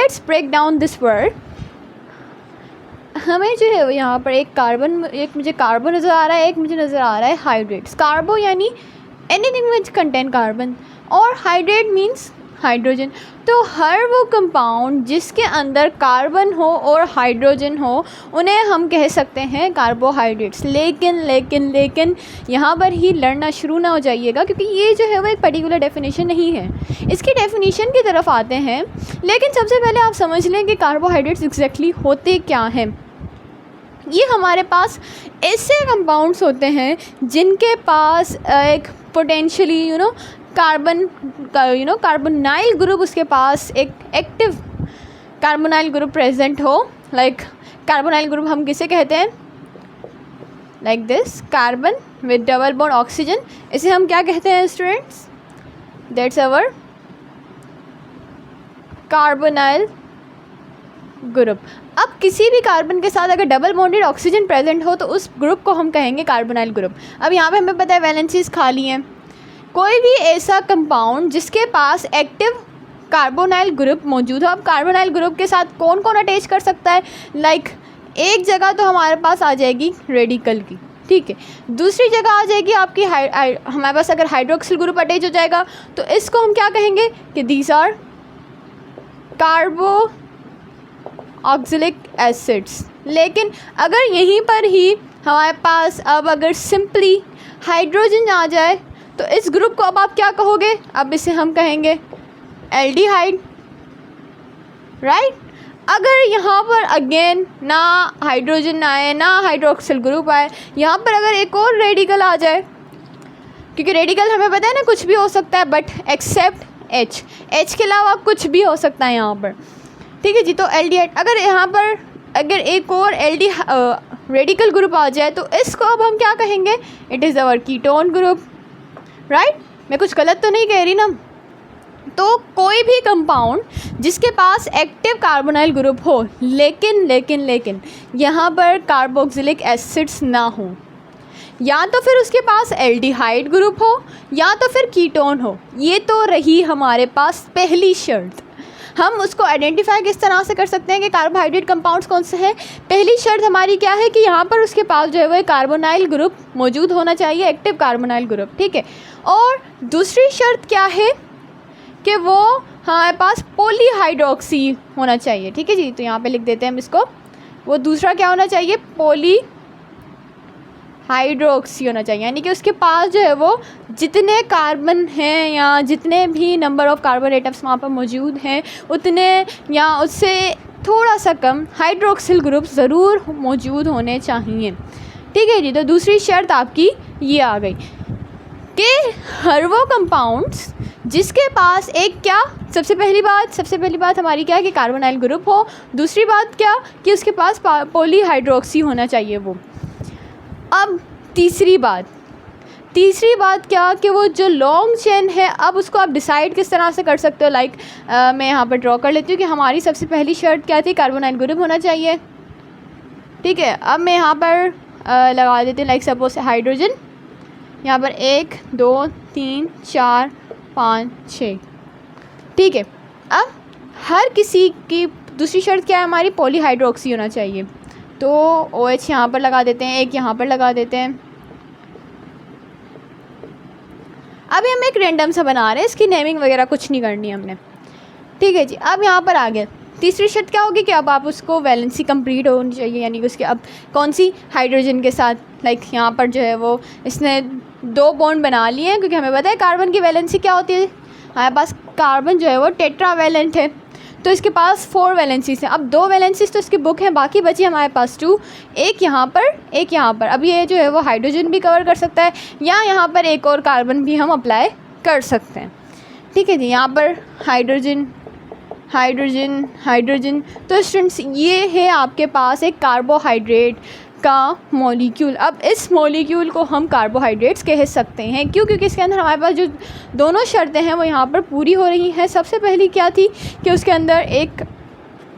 Let's break down this word. हमें जो है वो यहाँ पर एक मुझे कार्बन नज़र आ रहा है, एक मुझे नज़र आ रहा है हाइड्रेट्स। कार्बो यानी एनीथिंग विच कंटेन कार्बन, और हाइड्रेट मीन्स हाइड्रोजन। तो हर वो कंपाउंड जिसके अंदर कार्बन हो और हाइड्रोजन हो उन्हें हम कह सकते हैं कार्बोहाइड्रेट्स। लेकिन यहाँ पर ही लड़ना शुरू ना हो जाइएगा, क्योंकि ये जो है वो एक पर्टिकुलर डेफिनेशन नहीं है। इसकी डेफिनेशन की तरफ आते हैं, लेकिन सबसे पहले आप समझ लें कि कार्बोहाइड्रेट्स एग्जैक्टली होते क्या हैं। ये हमारे पास ऐसे कंपाउंड्स होते हैं जिनके पास एक पोटेंशियली कार्बोनाइल ग्रुप, उसके पास एक एक्टिव कार्बोनाइल ग्रुप प्रेजेंट हो। कार्बोनाइल ग्रुप हम किसे कहते हैं? Like this, carbon with double bond oxygen, इसे हम क्या कहते हैं students? That's our carbonyl group. अब किसी भी कार्बन के साथ अगर डबल बॉन्डेड ऑक्सीजन प्रेजेंट हो तो उस ग्रुप को हम कहेंगे कार्बोनाइल ग्रुप। अब यहाँ पे हमें पता है वैलेंसीज खाली हैं। कोई भी ऐसा कंपाउंड जिसके पास एक्टिव कार्बोनाइल ग्रुप मौजूद हो, अब कार्बोनाइल ग्रुप के साथ कौन कौन अटैच कर सकता है? एक जगह तो हमारे पास आ जाएगी रेडिकल की, ठीक है। दूसरी जगह आ जाएगी आपकी हमारे पास अगर हाइड्रोक्सिल ग्रुप अटैच हो जाएगा तो इसको हम क्या कहेंगे कि दीज आर कार्बो ऑक्सिलिक एसिड्स। लेकिन अगर यहीं पर ही हमारे पास अब अगर सिंपली हाइड्रोजन आ जाए तो इस ग्रुप को अब आप क्या कहोगे? अब इसे हम कहेंगे एल्डिहाइड, राइट। अगर यहाँ पर अगेन ना हाइड्रोजन आए ना हाइड्रोक्सिल ग्रुप आए, यहाँ पर अगर एक और रेडिकल आ जाए, क्योंकि रेडिकल हमें पता है ना कुछ भी हो सकता है बट एक्सेप्ट एच के अलावा कुछ भी हो सकता है यहाँ पर, ठीक है जी। तो एल्डिहाइड, अगर यहाँ पर अगर एक और रेडिकल ग्रुप आ जाए तो इसको अब हम क्या कहेंगे? It is our ketone group, right. मैं कुछ गलत तो नहीं कह रही ना? तो कोई भी कंपाउंड जिसके पास एक्टिव कार्बोनाइल ग्रुप हो लेकिन यहाँ पर कार्बोक्सिलिक एसिड्स ना हो, या तो फिर उसके पास एल्डिहाइड ग्रुप हो या तो फिर कीटोन हो, ये तो रही हमारे पास पहली शर्त। हम उसको आइडेंटिफाई किस तरह से कर सकते हैं कि कार्बोहाइड्रेट कंपाउंड्स कौन से हैं? पहली शर्त हमारी क्या है कि यहाँ पर उसके पास जो है वो कार्बोनाइल ग्रुप मौजूद होना चाहिए, एक्टिव कार्बोनाइल ग्रुप, ठीक है। और दूसरी शर्त क्या है कि वो हमारे पास पॉलीहाइड्रोक्सी होना चाहिए, ठीक है जी। तो यहाँ पे लिख देते हैं हम इसको, वो दूसरा क्या होना चाहिए? पॉलीहाइड्रोक्सी होना चाहिए, यानी कि उसके पास जो है वो जितने कार्बन हैं या जितने भी नंबर ऑफ़ कार्बन एटम्स वहाँ पर मौजूद हैं उतने या उससे थोड़ा सा कम हाइड्रोक्सिल ग्रुप ज़रूर मौजूद होने चाहिए, ठीक है जी। तो दूसरी शर्त आपकी ये आ गई कि हर वो कंपाउंड्स जिसके पास एक क्या, सबसे पहली बात हमारी क्या है कि कार्बोनाइल ग्रुप हो। दूसरी बात क्या कि उसके पास पॉलीहाइड्रोक्सी होना चाहिए वो। अब तीसरी बात क्या कि वो जो लॉन्ग चेन है, अब उसको आप डिसाइड किस तरह से कर सकते हो? मैं यहाँ पर ड्रॉ कर लेती हूँ कि हमारी सबसे पहली शर्त क्या थी? कार्बोनाइल ग्रुप होना चाहिए, ठीक है। अब मैं यहाँ पर लगा देती हूँ सपोज हाइड्रोजन, यहाँ पर 1 2 3 4 5 6, ठीक है। अब हर किसी की दूसरी शर्त क्या है हमारी? पॉलीहाइड्रोक्सी होना चाहिए। तो OH यहाँ पर लगा देते हैं, एक यहाँ पर लगा देते हैं। अभी हम एक रैंडम सा बना रहे हैं, इसकी नेमिंग वगैरह कुछ नहीं करनी हमने, ठीक है जी। अब यहाँ पर आ गया तीसरी शर्त क्या होगी कि अब आप उसको वैलेंसी कंप्लीट होनी चाहिए, यानी कि उसके अब कौन सी? हाइड्रोजन के साथ यहाँ पर जो है वो इसने 2 बॉन्ड बना लिए हैं, क्योंकि हमें पता है कार्बन की वैलेंसी क्या होती है। हमारे पास कार्बन जो है वो टेट्रावैलेंट है, तो इसके पास 4 वैलेंसीज हैं। अब 2 वैलेंसीज तो इसकी बुक हैं, बाकी बची हमारे पास 2, एक यहाँ पर एक यहाँ पर। अब ये जो है वो हाइड्रोजन भी कवर कर सकता है या यहाँ पर एक और कार्बन भी हम अप्लाई कर सकते हैं, ठीक है जी। यहाँ पर हाइड्रोजन। तो स्टूडेंट्स ये है आपके पास एक कार्बोहाइड्रेट का मॉलिक्यूल। अब इस मॉलिक्यूल को हम कार्बोहाइड्रेट्स कह सकते हैं, क्यों? क्योंकि इसके अंदर हमारे पास जो दोनों शर्तें हैं वो यहाँ पर पूरी हो रही हैं। सबसे पहली क्या थी कि उसके अंदर एक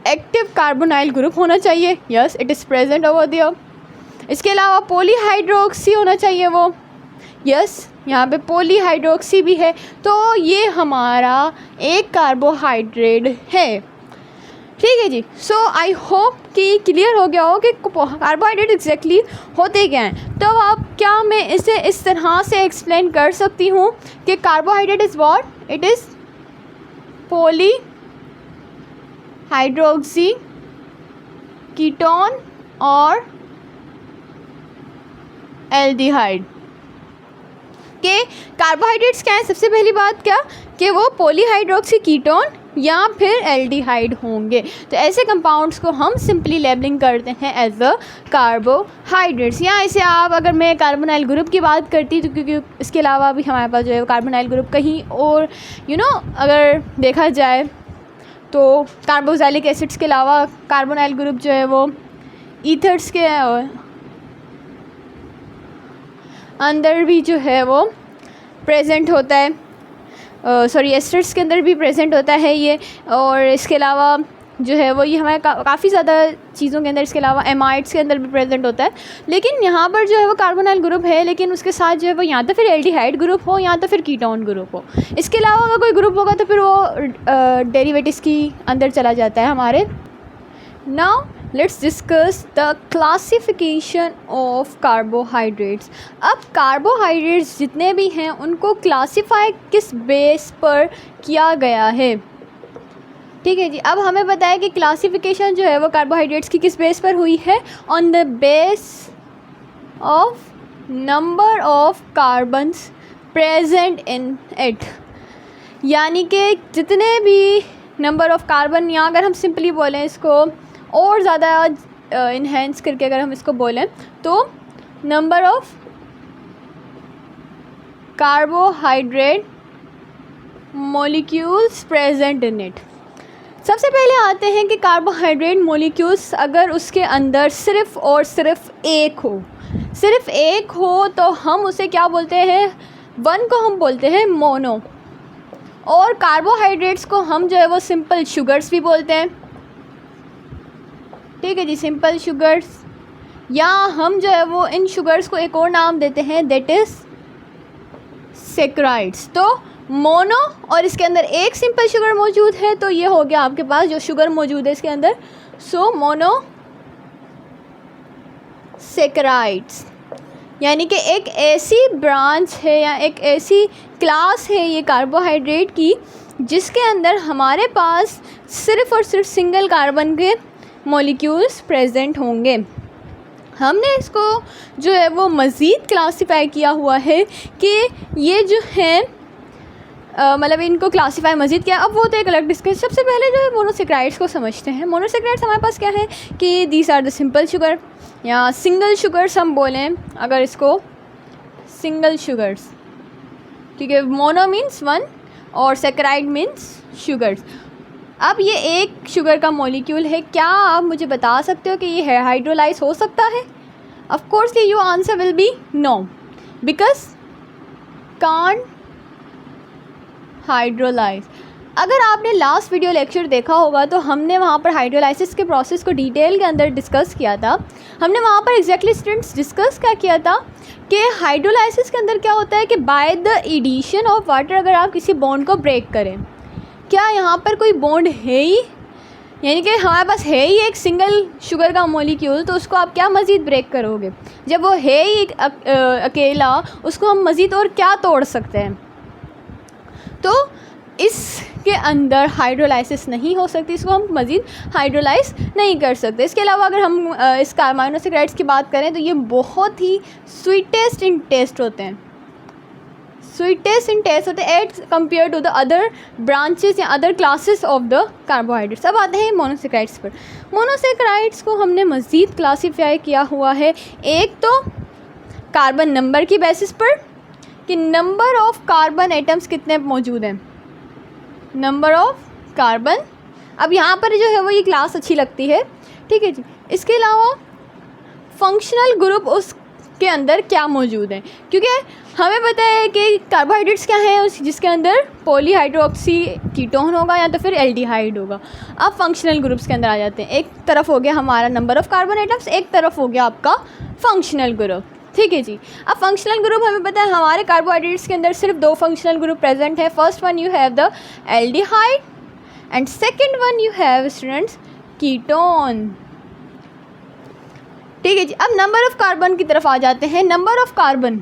एक्टिव कार्बोनाइल ग्रुप होना चाहिए, yes it is present over there. इसके अलावा पॉलीहाइड्रोक्सी होना चाहिए वो, यस यहाँ पे पॉलीहाइड्रोक्सी भी है। तो ये हमारा एक कार्बोहाइड्रेट है। ठीक है जी। सो आई होप कि क्लियर हो गया हो कि कार्बोहाइड्रेट एग्जैक्टली होते क्या हैं। तो अब क्या मैं इसे इस तरह से एक्सप्लेन कर सकती हूँ कि carbohydrate is what, it is poly hydroxy ketone और एल्डिहाइड। के कार्बोहाइड्रेट्स क्या है, सबसे पहली बात क्या कि वो पॉलीहाइड्रोक्सी कीटोन या फिर एल्डिहाइड होंगे। तो ऐसे कंपाउंड्स को हम सिंपली लेबलिंग करते हैं एज अ कार्बोहाइड्रेट्स। या इसे आप, अगर मैं कार्बोनाइल ग्रुप की बात करती तो क्योंकि इसके अलावा भी हमारे पास जो है कार्बोनाइल ग्रुप कहीं और अगर देखा जाए तो कार्बोक्सिलिक एसिड्स के अलावा कार्बोनाइल ग्रुप जो है वो ईथर्स के अंदर भी जो है वो प्रेजेंट होता है, एस्टर्स के अंदर भी प्रेजेंट होता है ये। और इसके अलावा जो है वो ये हमारे काफ़ी ज़्यादा चीज़ों के अंदर, इसके अलावा एमाइड्स के अंदर भी प्रेजेंट होता है। लेकिन यहाँ पर जो है वो कार्बोनाइल ग्रुप है, लेकिन उसके साथ जो है वो या तो फिर एल्डिहाइड ग्रुप हो या तो फिर कीटोन ग्रुप हो। इसके अलावा अगर कोई ग्रुप होगा तो फिर वो डेरिवेटिव्स की अंदर चला जाता है हमारे। Now let's discuss the classification of carbohydrates. अब कार्बोहाइड्रेट्स जितने भी हैं उनको क्लासीफाई किस बेस पर किया गया है, ठीक है जी। अब हमें पता है कि क्लासिफिकेशन जो है वो कार्बोहाइड्रेट्स की किस बेस पर हुई है, on the base of number of carbons present in it. यानी कि जितने भी नंबर ऑफ कार्बन, या अगर हम सिंपली बोलें इसको और ज़्यादा इन्हेंस करके अगर हम इसको बोलें तो number of carbohydrate molecules present in it. सबसे पहले आते हैं कि कार्बोहाइड्रेट मॉलिक्यूल्स अगर उसके अंदर सिर्फ़ और सिर्फ एक हो तो हम उसे क्या बोलते हैं, वन को हम बोलते हैं मोनो। और कार्बोहाइड्रेट्स को हम जो है वो सिंपल शुगर्स भी बोलते हैं, ठीक है जी, सिंपल शुगर्स। या हम जो है वो इन शुगर्स को एक और नाम देते हैं, दैट इज़ सैकराइड्स। तो मोनो और इसके अंदर एक सिंपल शुगर मौजूद है, तो ये हो गया आपके पास जो शुगर मौजूद है इसके अंदर, सो मोनो सैकराइड्स। यानी कि एक ऐसी ब्रांच है या एक ऐसी क्लास है ये कार्बोहाइड्रेट की जिसके अंदर हमारे पास सिर्फ़ और सिर्फ सिंगल कार्बन के मॉलिक्यूल्स प्रेजेंट होंगे। हमने इसको जो है वो मज़ीद क्लासीफाई किया हुआ है कि ये जो है मतलब इनको क्लासीफाई मज़ीद किया। अब वो तो एक अलग डिस्कस। सबसे पहले जो है मोनोसैकराइड्स को समझते हैं। मोनोसैकराइड्स हमारे पास क्या है कि these are the simple sugar या सिंगल शुगर्स हम बोलें अगर इसको, सिंगल शुगर्स, ठीक है। मोनो मीन्स वन और सैकराइड मीन्स शुगर्स। अब ये एक शुगर का मॉलिक्यूल है, क्या आप मुझे बता सकते हो कि ये हाइड्रोलाइज हो सकता है? Of course your answer will be no, because can't hydrolyse. अगर आपने लास्ट वीडियो लेक्चर देखा होगा तो हमने वहाँ पर हाइड्रोलाइसिस के प्रोसेस को डिटेल के अंदर डिस्कस किया था। हमने वहाँ पर एग्जैक्टली स्टूडेंट्स डिस्कस क्या किया था कि हाइड्रोलाइसिस के अंदर क्या होता है कि by the addition of water अगर आप किसी बॉन्ड को ब्रेक करें, क्या यहाँ पर कोई बॉन्ड है ही, यानी कि हमारे पास है ही एक सिंगल शुगर का मॉलिक्यूल, तो उसको आप क्या मज़ीद ब्रेक करोगे? जब वो है ही अकेला, उसको हम मज़ीद और क्या तोड़ सकते हैं? तो इसके अंदर हाइड्रोलाइसिस नहीं हो सकती, इसको हम मज़ीद हाइड्रोलाइज नहीं कर सकते। इसके अलावा अगर हम इस मोनोसैकराइड्स की बात करें तो ये बहुत ही स्वीटेस्ट इन टेस्ट होते हैं, स्वीटेस्ट इन टेस्ट होते हैं as compare to the other branches या other classes of the carbohydrates. अब आते हैं मोनोसैकराइड्स पर। मोनोसैकराइड्स को हमने मज़ीद क्लासीफाई किया हुआ है, एक तो कार्बन नंबर की बेसिस पर कि नंबर ऑफ कार्बन एटम्स कितने मौजूद हैं, नंबर ऑफ कार्बन। अब यहाँ पर जो है वो ये क्लास अच्छी लगती है, ठीक है जी। इसके अलावा फंक्शनल ग्रुप उसके अंदर क्या मौजूद है, क्योंकि हमें पता है कि कार्बोहाइड्रेट्स क्या है जिसके अंदर पॉलीहाइड्रोक्सी कीटोन होगा या तो फिर एल्डिहाइड होगा। अब फंक्शनल ग्रुप्स के अंदर आ जाते हैं। एक तरफ हो गया हमारा नंबर ऑफ कार्बन एटम्स, एक तरफ हो गया आपका फंक्शनल ग्रुप, ठीक है जी। अब फंक्शनल ग्रुप हमें पता है हमारे कार्बोहाइड्रेट्स के अंदर सिर्फ दो फंक्शनल ग्रुप प्रेजेंट है। First one you have the aldehyde and second one you have students ketone. ठीक है जी, अब नंबर ऑफ़ कार्बन की तरफ आ जाते हैं। नंबर ऑफ़ कार्बन,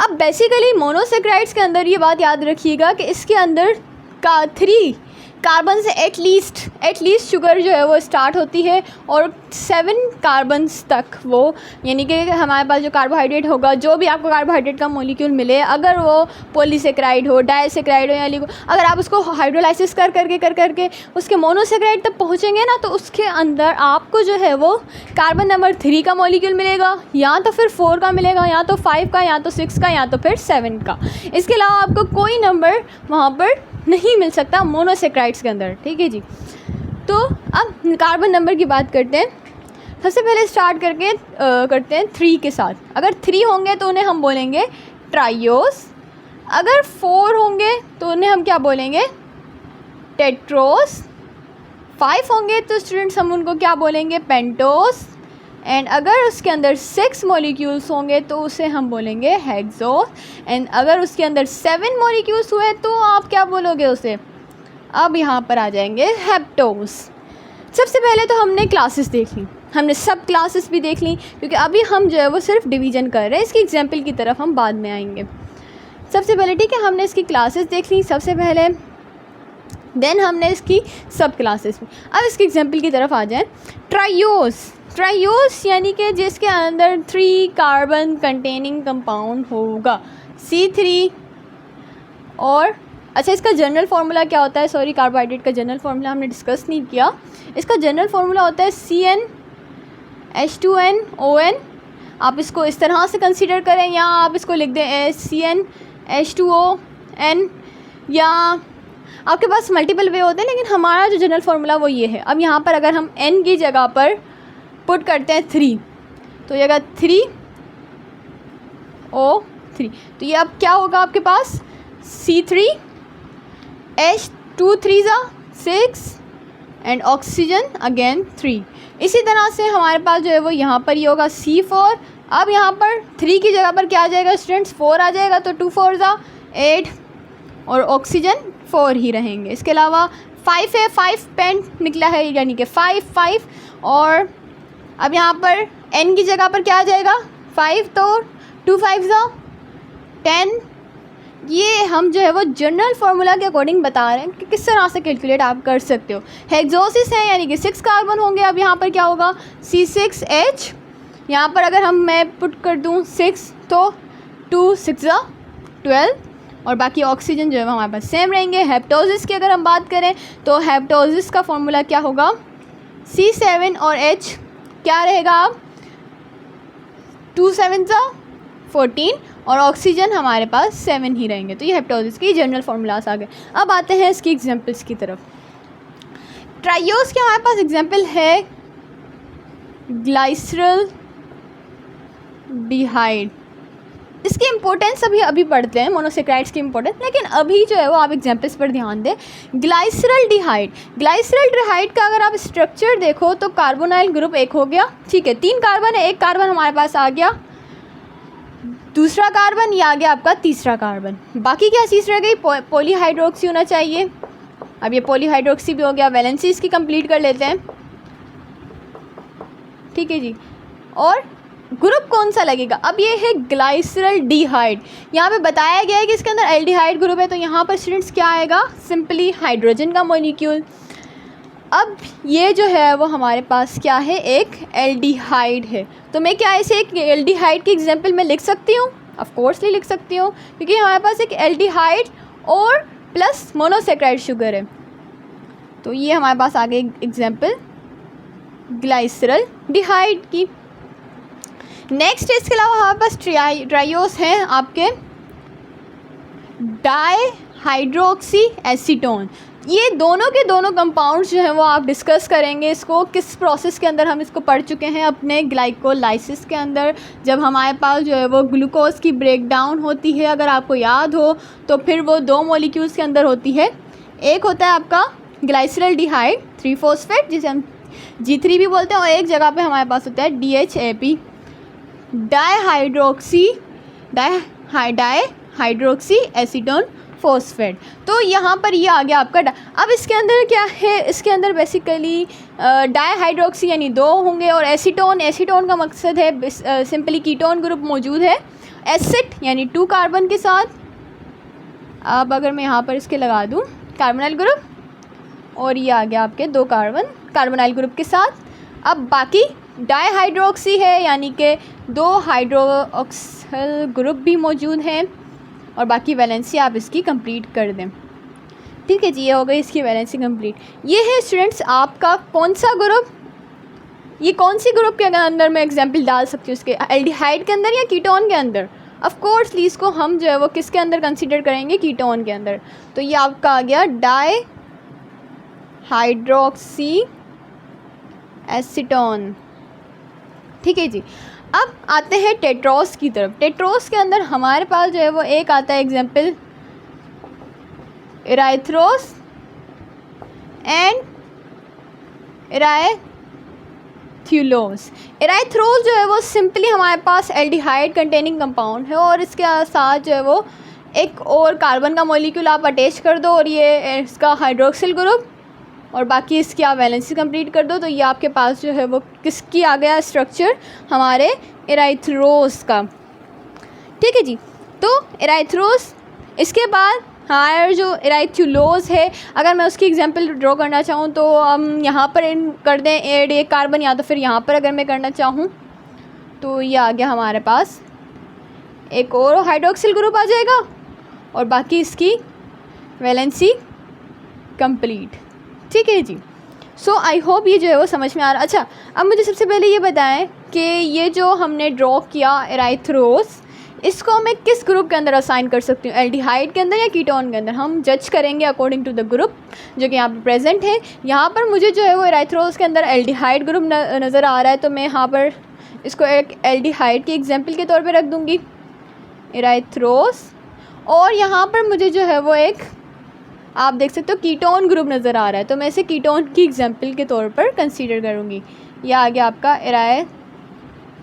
अब बेसिकली मोनोसेक्राइड्स के अंदर ये बात याद रखिएगा कि इसके अंदर का 3 कार्बन से एटलीस्ट शुगर जो है वो स्टार्ट होती है और 7 कार्बन्स तक वो, यानी कि हमारे पास जो कार्बोहाइड्रेट होगा, जो भी आपको कार्बोहाइड्रेट का मॉलिक्यूल मिले, अगर वो पॉलीसेक्राइड हो, डाइसेक्राइड हो या अगर आप उसको हाइड्रोलाइसिस कर करके उसके मोनोसेक्राइड तक पहुँचेंगे ना, तो उसके अंदर आपको जो है वो कार्बन नंबर 3 का मॉलिक्यूल मिलेगा, या तो फिर 4 का मिलेगा, या तो 5 का, या तो 6 का, या तो फिर 7 का। इसके अलावा आपको कोई नंबर वहाँ पर नहीं मिल सकता मोनोसेक्राइड्स के अंदर। ठीक है जी, तो अब कार्बन नंबर की बात करते हैं। सबसे पहले स्टार्ट करते हैं 3 के साथ। अगर 3 होंगे तो उन्हें हम बोलेंगे ट्राइयोस, अगर 4 होंगे तो उन्हें हम क्या बोलेंगे टेट्रोस, 5 होंगे तो स्टूडेंट्स हम उनको क्या बोलेंगे पेंटोस, एंड अगर उसके अंदर 6 मॉलिक्यूल्स होंगे तो उसे हम बोलेंगे हेक्सोस, एंड अगर उसके अंदर 7 मॉलिक्यूल्स हुए तो आप क्या बोलोगे उसे। अब यहाँ पर आ जाएंगे हेप्टोस। सबसे पहले तो हमने क्लासेस देख ली, हमने सब क्लासेस भी देख ली, क्योंकि अभी हम जो है वो सिर्फ डिवीज़न कर रहे हैं। इसकी एग्जाम्पल की तरफ हम बाद में आएंगे। सबसे पहले ठीक है, हमने इसकी क्लासेस देख ली सबसे पहले, देन हमने इसकी सब क्लासेस में। अब इसकी एग्जाम्पल की तरफ आ जाएँ। ट्राइयोस यानी कि जिसके अंदर 3 कार्बन कंटेनिंग कंपाउंड होगा, C3। और अच्छा, इसका जनरल फार्मूला क्या होता है, सॉरी कार्बोहाइड्रेट का जनरल फार्मूला हमने डिस्कस नहीं किया। इसका जनरल फार्मूला होता है CnH2nOn। आप इसको इस तरह से कंसीडर करें, या आप इसको लिख दें CnH2ON, या आपके पास मल्टीपल वे होते हैं, लेकिन हमारा जो जनरल फार्मूला वो ये है। अब यहाँ पर अगर हम N की जगह पर पुट करते हैं 3, तो ये अगर 3O3, तो ये अब क्या होगा आपके पास C3H2 3 6 एंड ऑक्सीजन अगेन 3। इसी तरह से हमारे पास जो है वो यहाँ पर ये होगा C4। अब यहाँ पर 3 की जगह पर क्या आ जाएगा स्टूडेंट्स 4 आ जाएगा, तो 2 4 8 और ऑक्सीजन 4 ही रहेंगे। इसके अलावा 5 है, 5 पेंट निकला है, यानी कि 5 और अब यहाँ पर N की जगह पर क्या आ जाएगा 5, तो 2 5 10। ये हम जो है वो जनरल फार्मूला के अकॉर्डिंग बता रहे हैं कि किस तरह से कैलकुलेट आप कर सकते हो। हेक्सोसिस है यानी कि 6 कार्बन होंगे। अब यहाँ पर क्या होगा C6H, यहाँ पर अगर मैं पुट कर दूँ 6, तो 2 6 12 और बाकी ऑक्सीजन जो है वो हमारे पास सेम रहेंगे। हेप्टोसिस की अगर हम बात करें तो हेप्टोसिस का फॉर्मूला क्या होगा C7 और H क्या रहेगा अब 2 7 14 और ऑक्सीजन हमारे पास 7 ही रहेंगे। तो ये हेप्टोसिस की जनरल फार्मूलास आ गए। अब आते हैं इसकी एग्जांपल्स की तरफ। ट्राइयोस के हमारे पास एग्जांपल है ग्लाइसरल डिहाइड। इसकी इम्पोर्टेंस अभी पढ़ते हैं, मोनोसेक्राइड्स की इम्पोर्टेंस, लेकिन अभी जो है वो आप एग्जांपल्स पर ध्यान दें। ग्लाइसरल डिहाइड का अगर आप स्ट्रक्चर देखो तो कार्बोनाइल ग्रुप 1 हो गया, ठीक है, 3 कार्बन है, 1 कार्बन हमारे पास आ गया, दूसरा कार्बन, ये आ गया आपका तीसरा कार्बन। बाकी क्या चीज़ रह गई पॉलीहाइड्रोक्सी होना चाहिए। अब ये पॉलीहाइड्रोक्सी भी हो गया। वैलेंसी इसकी कंप्लीट कर लेते हैं, ठीक है जी। और ग्रुप कौन सा लगेगा, अब ये है ग्लाइसरल डिहाइड। यहाँ पे बताया गया है कि इसके अंदर एल्डिहाइड ग्रुप है, तो यहाँ पर स्टूडेंट्स क्या आएगा सिंपली हाइड्रोजन का मॉलिक्यूल। अब ये जो है वो हमारे पास क्या है एक एल्डिहाइड है, तो मैं क्या ऐसे एक एल्डिहाइड की एग्जांपल में लिख सकती हूँ, ऑफ कोर्सली लिख सकती हूँ, क्योंकि हमारे पास एक एल्डिहाइड और प्लस मोनोसेक्राइड शुगर है। तो ये हमारे पास आ गई एग्जांपल ग्लाइसरल डिहाइड की। नेक्स्ट इसके अलावा हमारे पास ट्राइयोस हैं आपके डाईहाइड्रोक्सी एसीटोन। ये दोनों के दोनों कंपाउंड्स जो हैं वो आप डिस्कस करेंगे, इसको किस प्रोसेस के अंदर हम इसको पढ़ चुके हैं अपने ग्लाइकोलाइसिस के अंदर, जब हमारे पास जो है वो ग्लूकोज की ब्रेकडाउन होती है, अगर आपको याद हो तो फिर वो 2 मॉलिक्यूल्स के अंदर होती है। एक होता है आपका ग्लाइसरल डिहाइड 3 फॉस्फेट जिसे हम G3 भी बोलते हैं, और एक जगह पे हमारे पास होता है DHAP डाईहाइड्रोक्सी एसीटोन फॉस्फेट। तो यहाँ पर ये आ गया आपका अब इसके अंदर क्या है, इसके अंदर बेसिकली डाईहाइड्रोक्सी यानी 2 होंगे, और एसीटोन, एसीटोन का मकसद है सिंपली कीटोन ग्रुप मौजूद है। एसिड यानी 2 कार्बन के साथ। अब अगर मैं यहाँ पर इसके लगा दूँ कार्बोनाइल ग्रुप, और ये आ गया आपके 2 कार्बन कार्बोनाइल ग्रुप के साथ। अब बाकी डाईहाइड्रोक्सी है यानी कि 2 हाइड्रोक्सिल ग्रुप भी मौजूद हैं, और बाकी वैलेंसी आप इसकी कंप्लीट कर दें। ठीक है जी, ये हो गई इसकी वैलेंसी कंप्लीट। ये है स्टूडेंट्स आपका कौन सा ग्रुप, ये कौन सी ग्रुप के अंदर मैं एग्जांपल डाल सकती हूँ, उसके एल्डिहाइड के अंदर या कीटोन के अंदर। ऑफ कोर्स इसको हम जो है वो किसके अंदर कंसीडर करेंगे, कीटोन के अंदर। तो ये आपका आ गया डाई हाइड्रोक्सी एसीटोन। ठीक है जी। अब आते हैं टेट्रोस की तरफ। टेट्रोस के अंदर हमारे पास जो है वो एक आता है एग्जाम्पल इराइथ्रोस एंड इराइथ्यूलोस। इराइथ्रोस जो है वो सिंपली हमारे पास एल्डिहाइड कंटेनिंग कंपाउंड है, और इसके साथ जो है वो एक और कार्बन का मॉलिक्यूल आप अटैच कर दो, और ये इसका हाइड्रोक्सिल ग्रुप, और बाकी इसकी आप वैलेंसी कंप्लीट कर दो। तो ये आपके पास जो है वो किसकी आ गया स्ट्रक्चर, हमारे इराइथ्रोस का। ठीक है जी। तो इराइथ्रोस, इसके बाद हायर जो इराइथ्यूलोस है, अगर मैं उसकी एग्जांपल ड्रॉ करना चाहूँ तो हम यहाँ पर इन कर दें ऐड एक कार्बन, या तो फिर यहाँ पर अगर मैं करना चाहूँ तो ये आ गया हमारे पास एक और हाइड्रोक्सिल ग्रुप आ जाएगा, और बाकी इसकी वैलेंसी कंप्लीट। ठीक है जी। सो आई होप ये जो है वो समझ में आ रहा। अच्छा, अब मुझे सबसे पहले ये बताएं कि ये जो हमने ड्रॉ किया इराइथ्रोस, इसको मैं किस ग्रुप के अंदर असाइन कर सकती हूँ, एल्डिहाइड के अंदर या कीटोन के अंदर। हम जज करेंगे अकॉर्डिंग टू द ग्रुप जो कि यहाँ पर प्रेजेंट है। यहाँ पर मुझे जो है वो इराइथ्रोस के अंदर एल्डिहाइड ग्रुप नज़र आ रहा है, तो मैं यहाँ पर इसको एक एल्डिहाइड की एग्जाम्पल के तौर पर रख दूँगी, इराइथ्रोस। और यहाँ पर मुझे जो है वो एक आप देख सकते हो कीटोन ग्रुप नज़र आ रहा है, तो मैं इसे कीटोन की एग्जांपल के तौर पर कंसीडर करूँगी। यह आ गया आपका इराइथ्यूलोस।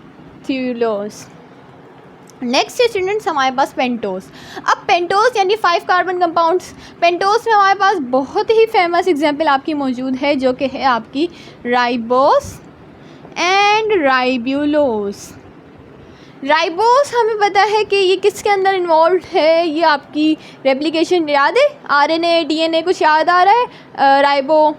नेक्स्ट स्टूडेंट्स हमारे पास पेंटोस। अब पेंटोस यानी 5 कार्बन कंपाउंड्स। पेंटोस में हमारे पास बहुत ही फेमस एग्जांपल आपकी मौजूद है, जो कि है आपकी राइबोस एंड राइब्यूलोस। राइबोस हमें पता है कि ये किसके अंदर इन्वॉल्व है, ये आपकी रेप्लिकेशन याद है, आरएनए डीएनए कुछ याद आ रहा है, राइबो,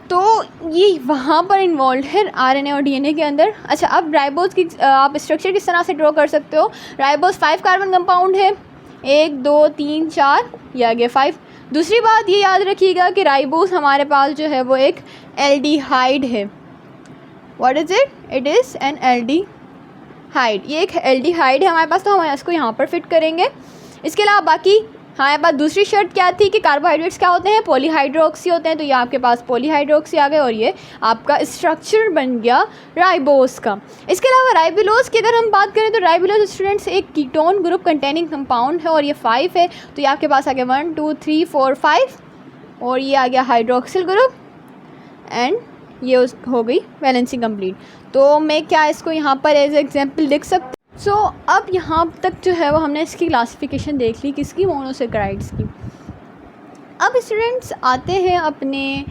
तो ये वहाँ पर इन्वॉल्व है आरएनए और डीएनए के अंदर। अच्छा, अब राइबोस की आप स्ट्रक्चर किस तरह से ड्रॉ कर सकते हो। राइबोस 5 कार्बन कंपाउंड है, 1 2 3 4, ये आ गया 5। दूसरी बात ये याद रखिएगा कि राइबोस हमारे पास जो है वो एक एल्डिहाइड है। What is it, it is an aldehyde. ये एक एल्डिहाइड है हमारे पास, तो हम इसको यहाँ पर फिट करेंगे। इसके अलावा बाकी हमारे पास दूसरी शर्त क्या थी कि कार्बोहाइड्रेट्स क्या होते हैं, पॉलीहाइड्रोक्सी होते हैं, तो ये आपके पास पॉलीहाइड्रोक्सी आ गए, और ये आपका स्ट्रक्चर बन गया राइबोस का। इसके अलावा राइबुलोस की अगर हम बात करें तो राइबुलोस स्टूडेंट्स एक कीटोन ग्रुप कंटेनिंग कंपाउंड है, और ये 5 है, तो ये आपके पास आ गया 1 2 3 4 5, और ये आ गया हाइड्रोक्सिल ग्रुप, एंड ये हो गई वैलेंसी कंप्लीट। तो मैं क्या इसको यहाँ पर एज एग्जाम्पल लिख सकती। सो अब यहाँ तक जो है वो हमने इसकी क्लासिफिकेशन देख ली किसकी, मोनोसेक्राइड्स की। अब स्टूडेंट्स आते हैं अपने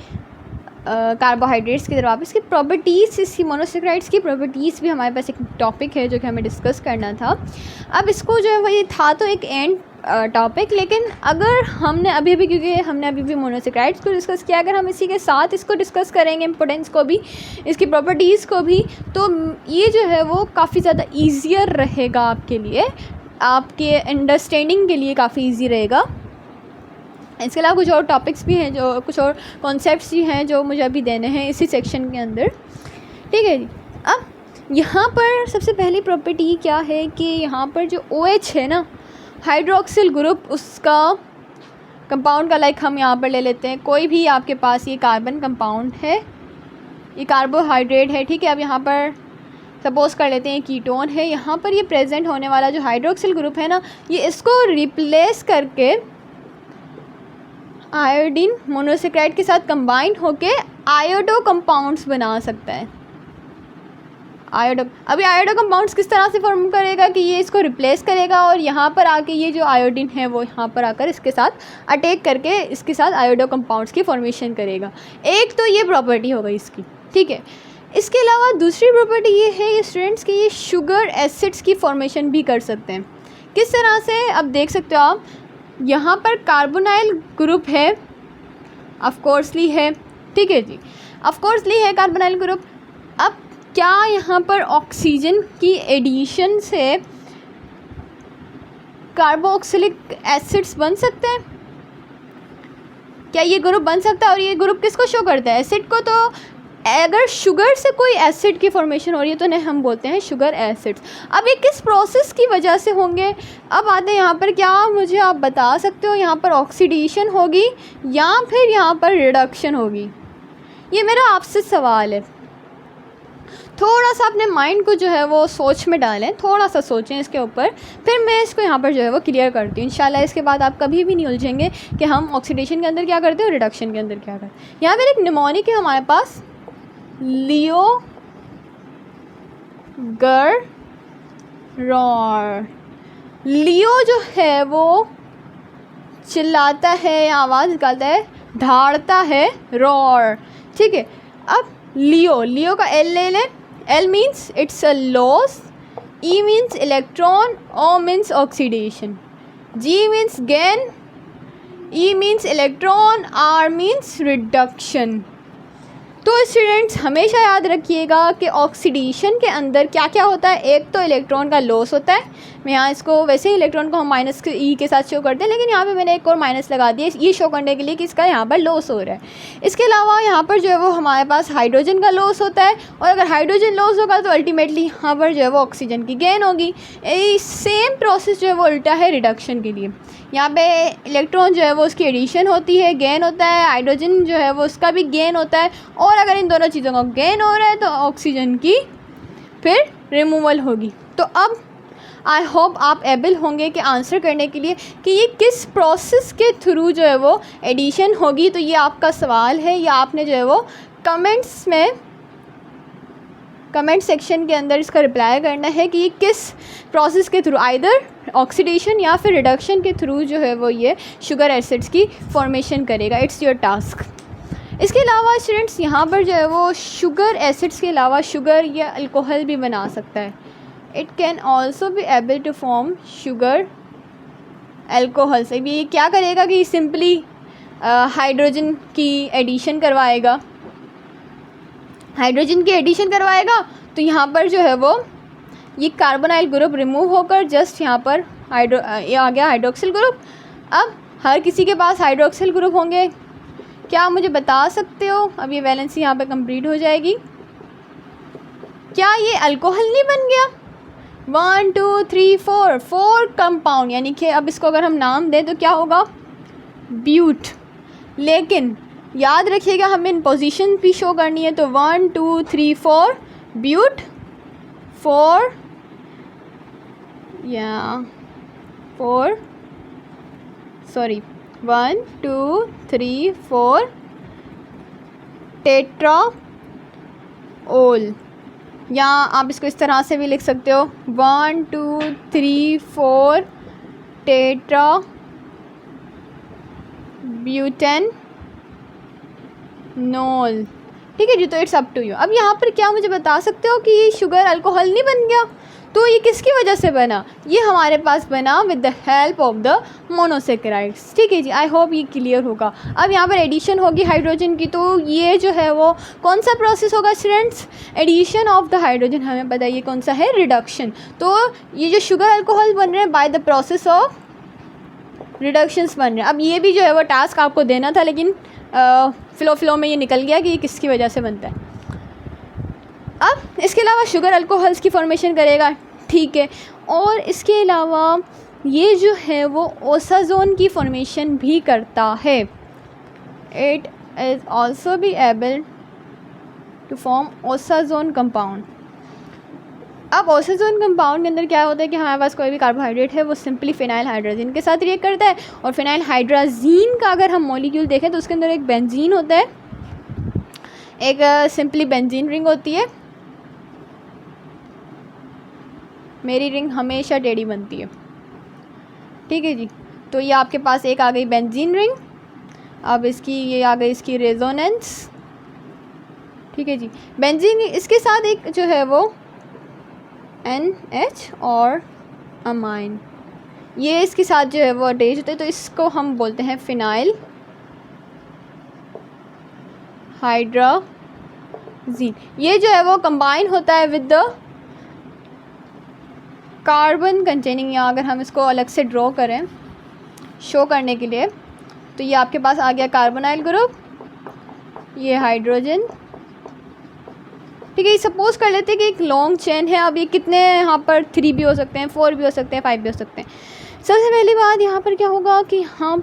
कार्बोहाइड्रेट्स की तरफ। इसकी प्रॉपर्टीज़, इसकी मोनोसेक्राइड्स की प्रॉपर्टीज़ भी हमारे पास एक टॉपिक है जो कि हमें डिस्कस करना था। अब इसको जो है वो ये था तो एक एंड टॉपिक, लेकिन अगर हमने अभी क्योंकि हमने अभी भी मोनोसेक्राइड्स को डिस्कस किया, अगर हम इसी के साथ इसको डिस्कस करेंगे इम्पोर्टेंस को भी, इसकी प्रॉपर्टीज़ को भी, तो ये जो है वो काफ़ी ज़्यादा ईजियर रहेगा आपके लिए, आपके अंडरस्टैंडिंग के लिए काफ़ी ईजी रहेगा। इसके अलावा कुछ और टॉपिक्स भी हैं, जो कुछ और कॉन्सेप्ट्स भी हैं जो मुझे अभी देने हैं इसी सेक्शन के अंदर। ठीक है जी। अब यहाँ पर सबसे पहली प्रॉपर्टी क्या है कि यहाँ पर जो OH है ना, हाइड्रोक्सिल ग्रुप, उसका कंपाउंड का लाइक हम यहाँ पर ले लेते हैं, कोई भी आपके पास ये कार्बन कंपाउंड है, ये कार्बोहाइड्रेट है, ठीक है। अब यहाँ पर सपोज़ कर लेते हैं कीटोन है, यहाँ पर ये प्रेजेंट होने वाला जो हाइड्रोक्सिल ग्रुप है ना, ये इसको रिप्लेस करके आयोडीन मोनोसेक्राइड के साथ कंबाइन होके आयोडो कंपाउंड्स बना सकता है। अभी आयोडो कंपाउंड्स किस तरह से फॉर्म करेगा कि ये इसको रिप्लेस करेगा और यहाँ पर आके ये जो आयोडीन है वो यहाँ पर आकर इसके साथ अटैक करके इसके साथ आयोडो कंपाउंड्स की फॉर्मेशन करेगा। एक तो ये प्रॉपर्टी हो गई इसकी, ठीक है। इसके अलावा दूसरी प्रॉपर्टी ये है ये स्टूडेंट्स कि ये शुगर एसिड्स की फॉर्मेशन भी कर सकते हैं। किस तरह से, अब देख सकते हो आप यहाँ पर कार्बोनाइल ग्रुप है, ऑफकोर्सली है, ठीक है जी, ऑफकोर्सली है कार्बोनाइल ग्रुप। अब क्या यहाँ पर ऑक्सीजन की एडिशन से कार्बोक्सिलिक एसिड्स बन सकते हैं? क्या ये ग्रुप बन सकता है? और ये ग्रुप किसको शो करता है? एसिड को। तो अगर शुगर से कोई एसिड की फॉर्मेशन हो रही है तो नहीं हम बोलते हैं शुगर एसिड्स। अब ये किस प्रोसेस की वजह से होंगे? अब आते हैं यहाँ पर, क्या मुझे आप बता सकते हो यहाँ पर ऑक्सीडेशन होगी या फिर यहाँ पर रिडक्शन होगी? ये मेरा आपसे सवाल है। थोड़ा सा अपने माइंड को जो है वो सोच में डालें, थोड़ा सा सोचें इसके ऊपर, फिर मैं इसको यहाँ पर जो है वो क्लियर करती हूँ इंशाल्लाह। इसके बाद आप कभी भी नहीं उलझेंगे कि हम ऑक्सीडेशन के अंदर क्या करते हैं और रिडक्शन के अंदर क्या करते हैं। यहाँ पर एक निमोनिक है हमारे पास, लियो रॉर। लियो जो है वो चिल्लाता है, आवाज़ निकालता है, धाड़ता है, रॉर, ठीक है। अब लियो का एल ले लें। L means it's a loss, E means electron, O means oxidation, G means gain, E means electron, R means reduction. तो स्टूडेंट्स हमेशा याद रखिएगा कि ऑक्सीडेशन के अंदर क्या क्या होता है। एक तो इलेक्ट्रॉन का लॉस होता है, मैं यहाँ इसको वैसे ही इलेक्ट्रॉन को हम माइनस के ई के साथ शो करते हैं, लेकिन यहाँ पे मैंने एक और माइनस लगा दिया ये शो करने के लिए कि इसका यहाँ पर लॉस हो रहा है। इसके अलावा यहाँ पर जो है वो हमारे पास हाइड्रोजन का लॉस होता है, और अगर हाइड्रोजन लॉस होगा तो अल्टीमेटली यहाँ पर जो है वो ऑक्सीजन की गेन होगी। सेम प्रोसेस जो है वो उल्टा है रिडक्शन के लिए। यहाँ पे इलेक्ट्रॉन जो है वो उसकी एडिशन होती है, गेन होता है, हाइड्रोजन जो है वो उसका भी गेन होता है, और अगर इन दोनों चीज़ों का गेन हो रहा है तो ऑक्सीजन की फिर रिमूवल होगी। तो अब आई होप आप एबल होंगे कि आंसर करने के लिए कि ये किस प्रोसेस के थ्रू जो है वो एडिशन होगी। तो ये आपका सवाल है, या आपने जो है वो कमेंट सेक्शन के अंदर इसका रिप्लाई करना है कि ये किस प्रोसेस के थ्रू, आइदर ऑक्सीडेशन या फिर रिडक्शन के थ्रू जो है वो ये शुगर एसिड्स की फॉर्मेशन करेगा। It's your task. इसके अलावा स्टूडेंट्स यहाँ पर जो है वो शुगर एसिड्स के अलावा शुगर या अल्कोहल भी बना सकता है। It can also be able to form sugar alcohol. से भी क्या करेगा कि सिंपली हाइड्रोजन की एडिशन करवाएगा, तो यहाँ पर जो है वो ये कार्बोनाइल ग्रुप रिमूव होकर जस्ट यहाँ पर ये आ गया हाइड्रोक्सिल ग्रुप। अब हर किसी के पास हाइड्रोक्सिल ग्रुप होंगे, क्या आप मुझे बता सकते हो? अब ये वैलेंसी यहाँ पे कंप्लीट हो जाएगी। क्या ये अल्कोहल नहीं बन गया? 1 2 3 4 कंपाउंड, यानी कि अब इसको अगर हम नाम दें तो क्या होगा? ब्यूट। लेकिन याद रखिएगा हमें इन पोजीशन भी शो करनी है, तो 1 2 3 4 ब्यूट, 4 1 2 3 4 टेट्राओल, या आप इसको इस तरह से भी लिख सकते हो 1 2 3 4 टेट्रा ब्यूटेनॉल, ठीक है जी। तो इट्स अप टू यू। अब यहाँ पर क्या मुझे बता सकते हो कि ये शुगर अल्कोहल नहीं बन गया? तो ये किसकी वजह से बना? ये हमारे पास बना with the help of the monosaccharides, ठीक है जी। आई होप ये क्लियर होगा। अब यहाँ पर एडिशन होगी हाइड्रोजन की, तो ये जो है वो कौन सा प्रोसेस होगा students? Addition of the hydrogen. हमें पता है ये कौन सा है? रिडक्शन। तो ये जो शुगर अल्कोहल बन रहे हैं by the process of reductions बन रहे हैं। अब ये भी जो है वो टास्क आपको देना था, लेकिन फ्लो में ये निकल गया कि ये किसकी वजह से बनता है। अब इसके अलावा शुगर अल्कोहल्स की फॉर्मेशन करेगा, ठीक है। और इसके अलावा ये जो है वो ओसाजोन की फॉर्मेशन भी करता है। It is also be able to form osazone compound. अब ओसाजोन कंपाउंड के अंदर क्या होता है कि हमारे पास कोई भी कार्बोहाइड्रेट है वो सिंपली फिनाइल हाइड्रोजन के साथ रिएक्ट करता है, और फिनाइल हाइड्राजीन का अगर हम मॉलिक्यूल देखें तो उसके अंदर एक बेंजीन होता है, एक सिंपली बेंजीन रिंग होती है, मेरी रिंग हमेशा टेढ़ी बनती है। ठीक है जी, तो ये आपके पास एक आ गई बेंजीन रिंग। अब इसकी ये आ गई इसकी रेजोनेंस। ठीक है जी, बेंजीन इसके साथ एक जो है वो NH और अमाइन, ये इसके साथ जो है वो अटैच होते हैं, तो इसको हम बोलते हैं फिनाइल हाइड्रोजीन। ये जो है वो कंबाइन होता है विद द कार्बन कंटेनिंग, या अगर हम इसको अलग से ड्रॉ करें शो करने के लिए, तो ये आपके पास आ गया कार्बोनाइल ग्रुप, ये हाइड्रोजन। ठीक है, सपोज़ कर लेते हैं कि एक लॉन्ग चेन है। अब ये कितने यहाँ पर 3 भी हो सकते हैं, 4 भी हो सकते हैं, 5 भी हो सकते हैं। सबसे पहली बात यहाँ पर क्या होगा कि यहाँ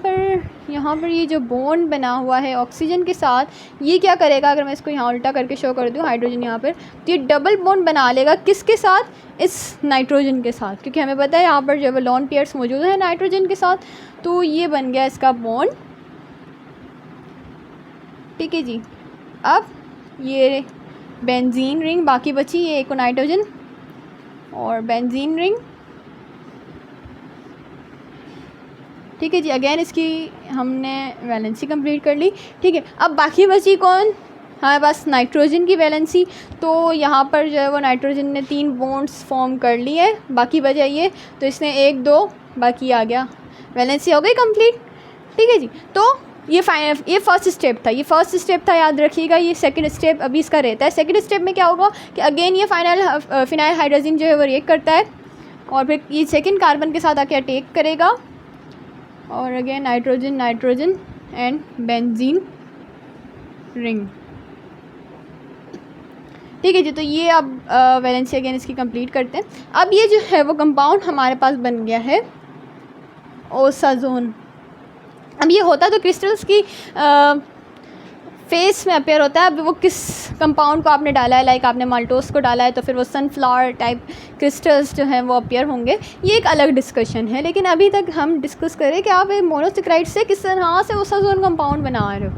पर ये जो बॉन्ड बना हुआ है ऑक्सीजन के साथ, ये क्या करेगा, अगर मैं इसको यहाँ उल्टा करके शो कर दूँ हाइड्रोजन यहाँ पर, तो ये डबल बॉन्ड बना लेगा किसके साथ, इस नाइट्रोजन के साथ, क्योंकि हमें पता है यहाँ पर जो है लोन पेयर्स मौजूद है नाइट्रोजन के साथ, तो ये बन गया इसका बॉन्ड। ठीक है जी, अब ये बेंजीन रिंग बाकी बची, ये एक नाइट्रोजन और बेंजीन रिंग। ठीक है जी, अगेन इसकी हमने वैलेंसी कंप्लीट कर ली। ठीक है, अब बाकी बची कौन, हमारे पास नाइट्रोजन की वैलेंसी। तो यहाँ पर जो है वो नाइट्रोजन ने 3 बॉन्ड्स फॉर्म कर लिए, बाकी बचा ये, तो इसने 1 2 बाकी आ गया, वैलेंसी हो गई कंप्लीट। ठीक है जी, तो ये फर्स्ट स्टेप था, ये फर्स्ट स्टेप था, याद रखिएगा। ये सेकंड स्टेप अभी इसका रहता है। सेकंड स्टेप में क्या होगा कि अगेन ये फिनाइल हाइड्रोजन जो है वो रिएक्ट करता है, और फिर ये सेकंड कार्बन के साथ आके अटैक करेगा, और again nitrogen and benzene ring. ठीक है जी, तो ये अब वैलेंसी अगेन इसकी कंप्लीट करते हैं। अब ये जो है वो कंपाउंड हमारे पास बन गया है ओसाजोन। अब ये होता तो क्रिस्टल्स की फेस में अपेयर होता है। अब वो किस कंपाउंड को आपने डाला है, लाइक आपने माल्टोस को डाला है, तो फिर वो सनफ्लावर टाइप क्रिस्टल्स जो हैं वो अपेयर होंगे, ये एक अलग डिस्कशन है। लेकिन अभी तक हम डिस्कस करें कि आप मोनोसेक्राइड से किस तरह से ओसाजोन कंपाउंड बना रहे हो।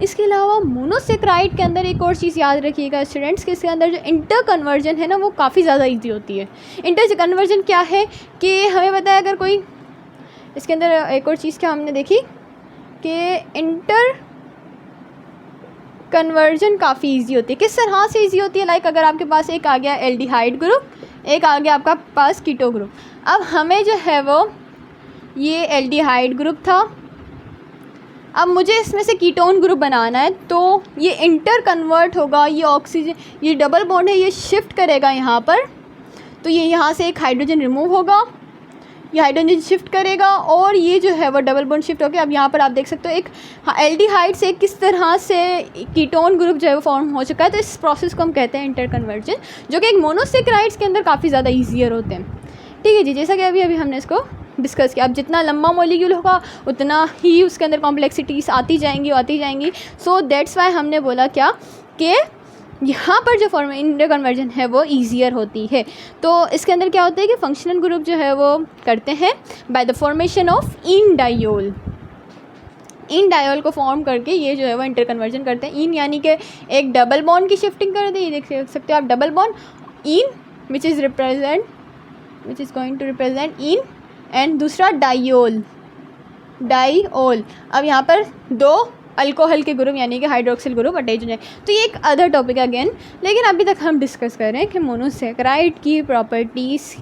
इसके अलावा मोनोसेक्राइड के अंदर एक और चीज़ याद रखिएगा स्टूडेंट्स, कि इसके अंदर जो इंटर कन्वर्जन है ना, वो काफ़ी ज़्यादा ईजी होती है। इंटर कन्वर्जन क्या है कि हमें पता है, अगर कोई इसके अंदर एक और चीज़ क्या हमने देखी कि इंटर कन्वर्जन काफ़ी इजी होती है। किस तरह से इजी होती है, लाइक अगर आपके पास एक आ गया एल्डिहाइड ग्रुप, एक आ गया आपका पास कीटो ग्रुप। अब हमें जो है वो ये एल्डिहाइड ग्रुप था, अब मुझे इसमें से कीटोन ग्रुप बनाना है, तो ये इंटर कन्वर्ट होगा, ये ऑक्सीजन, ये डबल बॉन्ड है, ये शिफ्ट करेगा यहाँ पर, तो ये यहाँ से एक हाइड्रोजन रिमूव होगा, ये हाइड्रोजन शिफ्ट करेगा, और ये जो है वो डबल बॉन्ड शिफ्ट होकर अब यहाँ पर आप देख सकते हो एक एल्डिहाइड से किस तरह से कीटोन ग्रुप जो है वो फॉर्म हो चुका है। तो इस प्रोसेस को हम कहते हैं इंटर कन्वर्जन, जो कि एक मोनोसेक्राइड्स के अंदर काफ़ी ज़्यादा ईजियर होते हैं। ठीक है जी, जैसा कि अभी हमने इसको डिस्कस किया। अब जितना लंबा मॉलिक्यूल होगा उतना ही उसके अंदर कॉम्प्लेक्सिटीज़ आती जाएंगी। सो दैट्स वाई हमने बोला क्या कि यहाँ पर जो फॉर्म इंटर कन्वर्जन है वो ईजियर होती है। तो इसके अंदर क्या होता है कि फंक्शनल ग्रुप जो है वो करते हैं by the formation of in diol को फॉर्म करके ये जो है वो इंटर कन्वर्जन करते हैं। इन यानी कि एक डबल बॉन्ड की शिफ्टिंग कर दी, देख सकते हो आप double bond, in which is going to represent in, and दूसरा डायोल। अब यहाँ पर 2 अल्कोहल के ग्रुप यानी कि हाइड्रोक्सिल ग्रुप अटैच हो जाए। तो ये एक अदर टॉपिक है अगेन, लेकिन अभी तक हम डिस्कस कर रहे हैं कि मोनोसेक्राइड की प्रॉपर्टीज़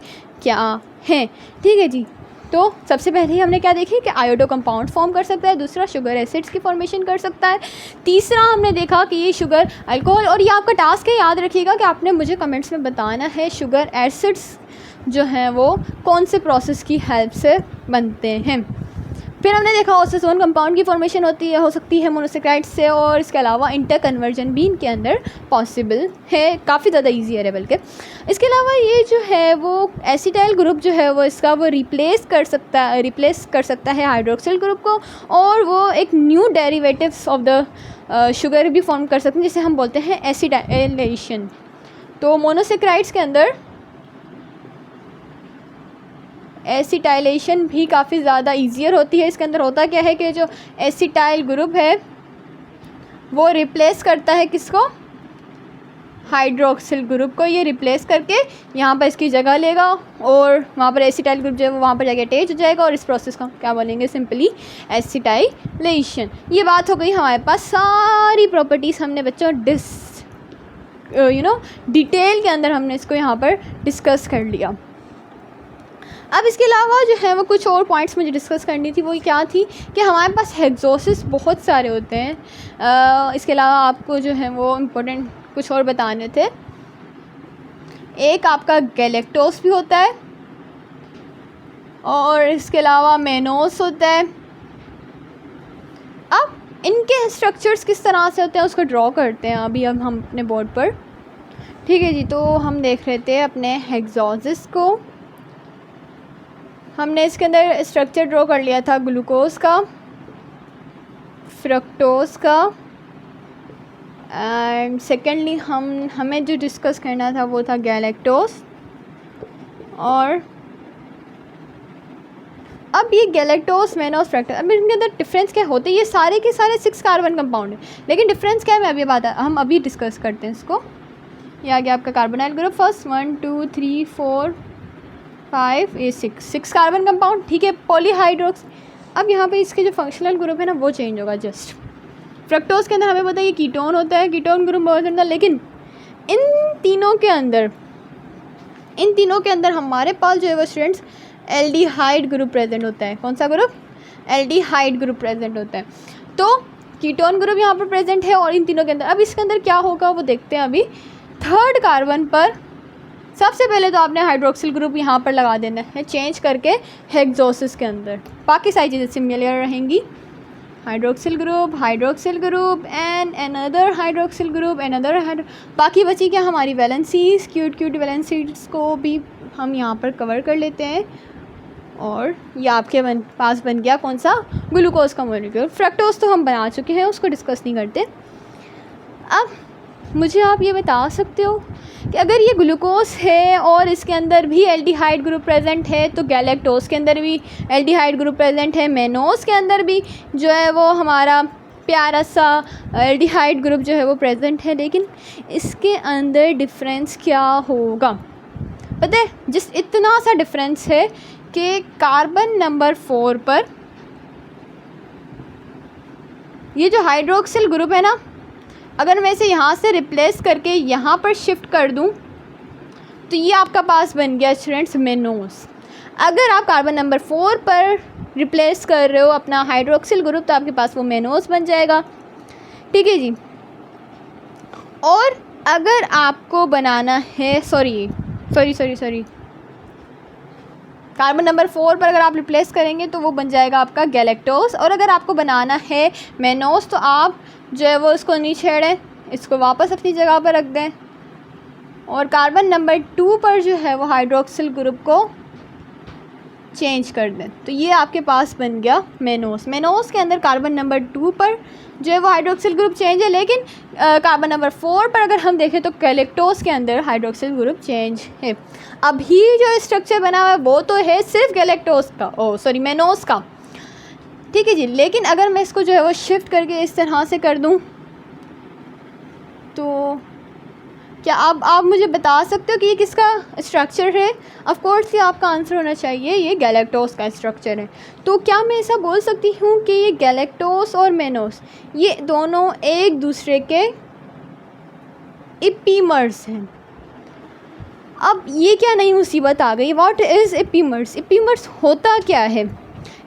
क्या हैं। ठीक है जी, तो सबसे पहले ही हमने क्या देखी कि आयोडो कंपाउंड फॉर्म कर सकता है, दूसरा शुगर एसिड्स की फॉर्मेशन कर सकता है, तीसरा हमने देखा कि ये शुगर अल्कोहल, और ये आपका टास्क है, याद रखिएगा कि आपने मुझे कमेंट्स में बताना है शुगर एसिड्स जो हैं वो कौन से प्रोसेस की हेल्प से बनते हैं। फिर हमने देखा ओसाजोन कंपाउंड की फॉर्मेशन हो सकती है मोनोसेक्राइड से, और इसके अलावा इंटर कन्वर्जन भी इनके अंदर पॉसिबल है, काफ़ी ज़्यादा इजी है बल्कि। इसके अलावा ये जो है वो एसिटाइल ग्रुप जो है वो इसका वो रिप्लेस कर सकता है हाइड्रोक्सिल ग्रुप को, और वो एक new derivatives of the sugar भी फॉर्म कर सकते हैं, जिसे हम बोलते हैं एसिटाइलेशन। तो मोनोसेक्राइड्स के अंदर एसिटाइलेशन भी काफ़ी ज़्यादा ईजियर होती है। इसके अंदर होता क्या है कि जो एसिटाइल ग्रुप है वो रिप्लेस करता है किसको, हाइड्रोक्सिल ग्रुप को ये रिप्लेस करके यहाँ पर इसकी जगह लेगा और वहाँ पर एसिटाइल ग्रुप जो है वो वहाँ पर जाके अटैच हो जाएगा और इस प्रोसेस को क्या बोलेंगे, सिंपली एसिटाइलेशन। ये बात हो गई हमारे पास सारी प्रॉपर्टीज़ हमने बच्चों डिटेल के अंदर हमने इसको यहाँ पर डिस्कस कर लिया। अब इसके अलावा जो है वो कुछ और पॉइंट्स मुझे डिस्कस करनी थी। वो क्या थी कि हमारे पास हेक्सोसिस बहुत सारे होते हैं। इसके अलावा आपको जो है वो इम्पोर्टेंट कुछ और बताने थे। एक आपका गैलेक्टोस भी होता है और इसके अलावा मेनोस होता है। अब इनके स्ट्रक्चर्स किस तरह से होते हैं उसको ड्रॉ करते हैं अभी अब हम अपने बोर्ड पर। ठीक है जी, तो हम देख रहे थे अपने हेक्सोसिस को। हमने इसके अंदर स्ट्रक्चर ड्रॉ कर लिया था ग्लूकोज का, फ्रक्टोज का, एंड सेकेंडली हमें जो डिस्कस करना था वो था गैलेक्टोस। और अब ये गैलेक्टोस, मेनोस, फ्रक्टोस, अब इनके अंदर डिफरेंस क्या होते हैं? ये सारे के सारे 6 कार्बन कंपाउंड हैं, लेकिन डिफरेंस क्या है हम अभी डिस्कस करते हैं इसको। ये आ गया आपका कार्बोनाइल ग्रुप फर्स्ट, 1 2 3 4 5 ये 6 कार्बन कंपाउंड। ठीक है, पॉलीहाइड्रोक्स। अब यहाँ पे इसके जो फंक्शनल ग्रुप है ना वो चेंज होगा जस्ट। फ्रक्टोज के अंदर हमें पता है ये कीटोन होता है, कीटोन ग्रुप बहुत होता है, लेकिन इन तीनों के अंदर हमारे पास जो है वो स्टूडेंट्स एल्डिहाइड ग्रुप प्रेजेंट होता है। कौन सा ग्रुप? एल्डिहाइड ग्रुप प्रेजेंट होता है। तो कीटोन ग्रुप यहाँ पर प्रेजेंट है और इन तीनों के अंदर अब इसके अंदर क्या होगा वो देखते हैं अभी। 3rd कार्बन पर सबसे पहले तो आपने हाइड्रोक्सिल ग्रुप यहाँ पर लगा देना है चेंज करके हेक्सोसिस के अंदर। बाकी सारी चीज़ें सिमिलर रहेंगी। Hydroxyl group and another hydroxyl group and बाकी बची क्या हमारी वैलेंसीज, क्यूट वैलेंसीज को भी हम यहाँ पर कवर कर लेते हैं। और ये आपके पास बन गया कौन सा? ग्लूकोज का मॉलिक्यूल। फ्रक्टोज तो हम बना चुके हैं, उसको डिस्कस नहीं करते। अब मुझे आप ये बता सकते हो कि अगर ये ग्लूकोज है और इसके अंदर भी एल्डिहाइड ग्रुप प्रेजेंट है तो गैलेक्टोज के अंदर भी एल्डिहाइड ग्रुप प्रेजेंट है, मेनोस के अंदर भी जो है वो हमारा प्यारा सा एल्डिहाइड ग्रुप जो है वो प्रेजेंट है, लेकिन इसके अंदर डिफरेंस क्या होगा पता है? जिस इतना सा डिफरेंस है कि कार्बन नंबर 4 पर ये जो हाइड्रोक्सिल ग्रुप है ना, अगर मैं इसे यहाँ से रिप्लेस करके यहाँ पर शिफ्ट कर दूँ तो ये आपका पास बन गया स्टूडेंट्स मेनोस। अगर आप कार्बन नंबर 4 पर रिप्लेस कर रहे हो अपना हाइड्रोक्सिल ग्रुप तो आपके पास वो मेनोस बन जाएगा। ठीक है जी। और अगर आपको बनाना है सॉरी कार्बन नंबर 4 पर अगर आप रिप्लेस करेंगे तो वो बन जाएगा आपका गैलेक्टोस। और अगर आपको बनाना है मेनोस तो आप जो है वो इसको नहीं छेड़ें, इसको वापस अपनी जगह पर रख दें और कार्बन नंबर 2 पर जो है वो हाइड्रोक्सिल ग्रुप को चेंज कर दें। तो ये आपके पास बन गया मेनोस। मेनोस के अंदर कार्बन नंबर 2 पर जो है वो हाइड्रोक्सिल ग्रुप चेंज है, लेकिन कार्बन नंबर 4 पर अगर हम देखें तो गैलेक्टोस के अंदर हाइड्रोक्सिल ग्रुप चेंज है। अभी जो स्ट्रक्चर बना हुआ है वो तो है सिर्फ गैलेक्टोस का मेनोस का। ठीक है जी। लेकिन अगर मैं इसको जो है वो शिफ्ट करके इस तरह से कर दूं तो क्या आप मुझे बता सकते हो कि ये किसका स्ट्रक्चर है? ऑफ कोर्स ये आपका आंसर होना चाहिए ये गैलेक्टोस का स्ट्रक्चर है। तो क्या मैं ऐसा बोल सकती हूँ कि ये गैलेक्टोस और मेनोस ये दोनों एक दूसरे के इपीमर्स हैं? अब ये क्या नई मुसीबत आ गई? What is इपीमर्स? इपीमर्स होता क्या है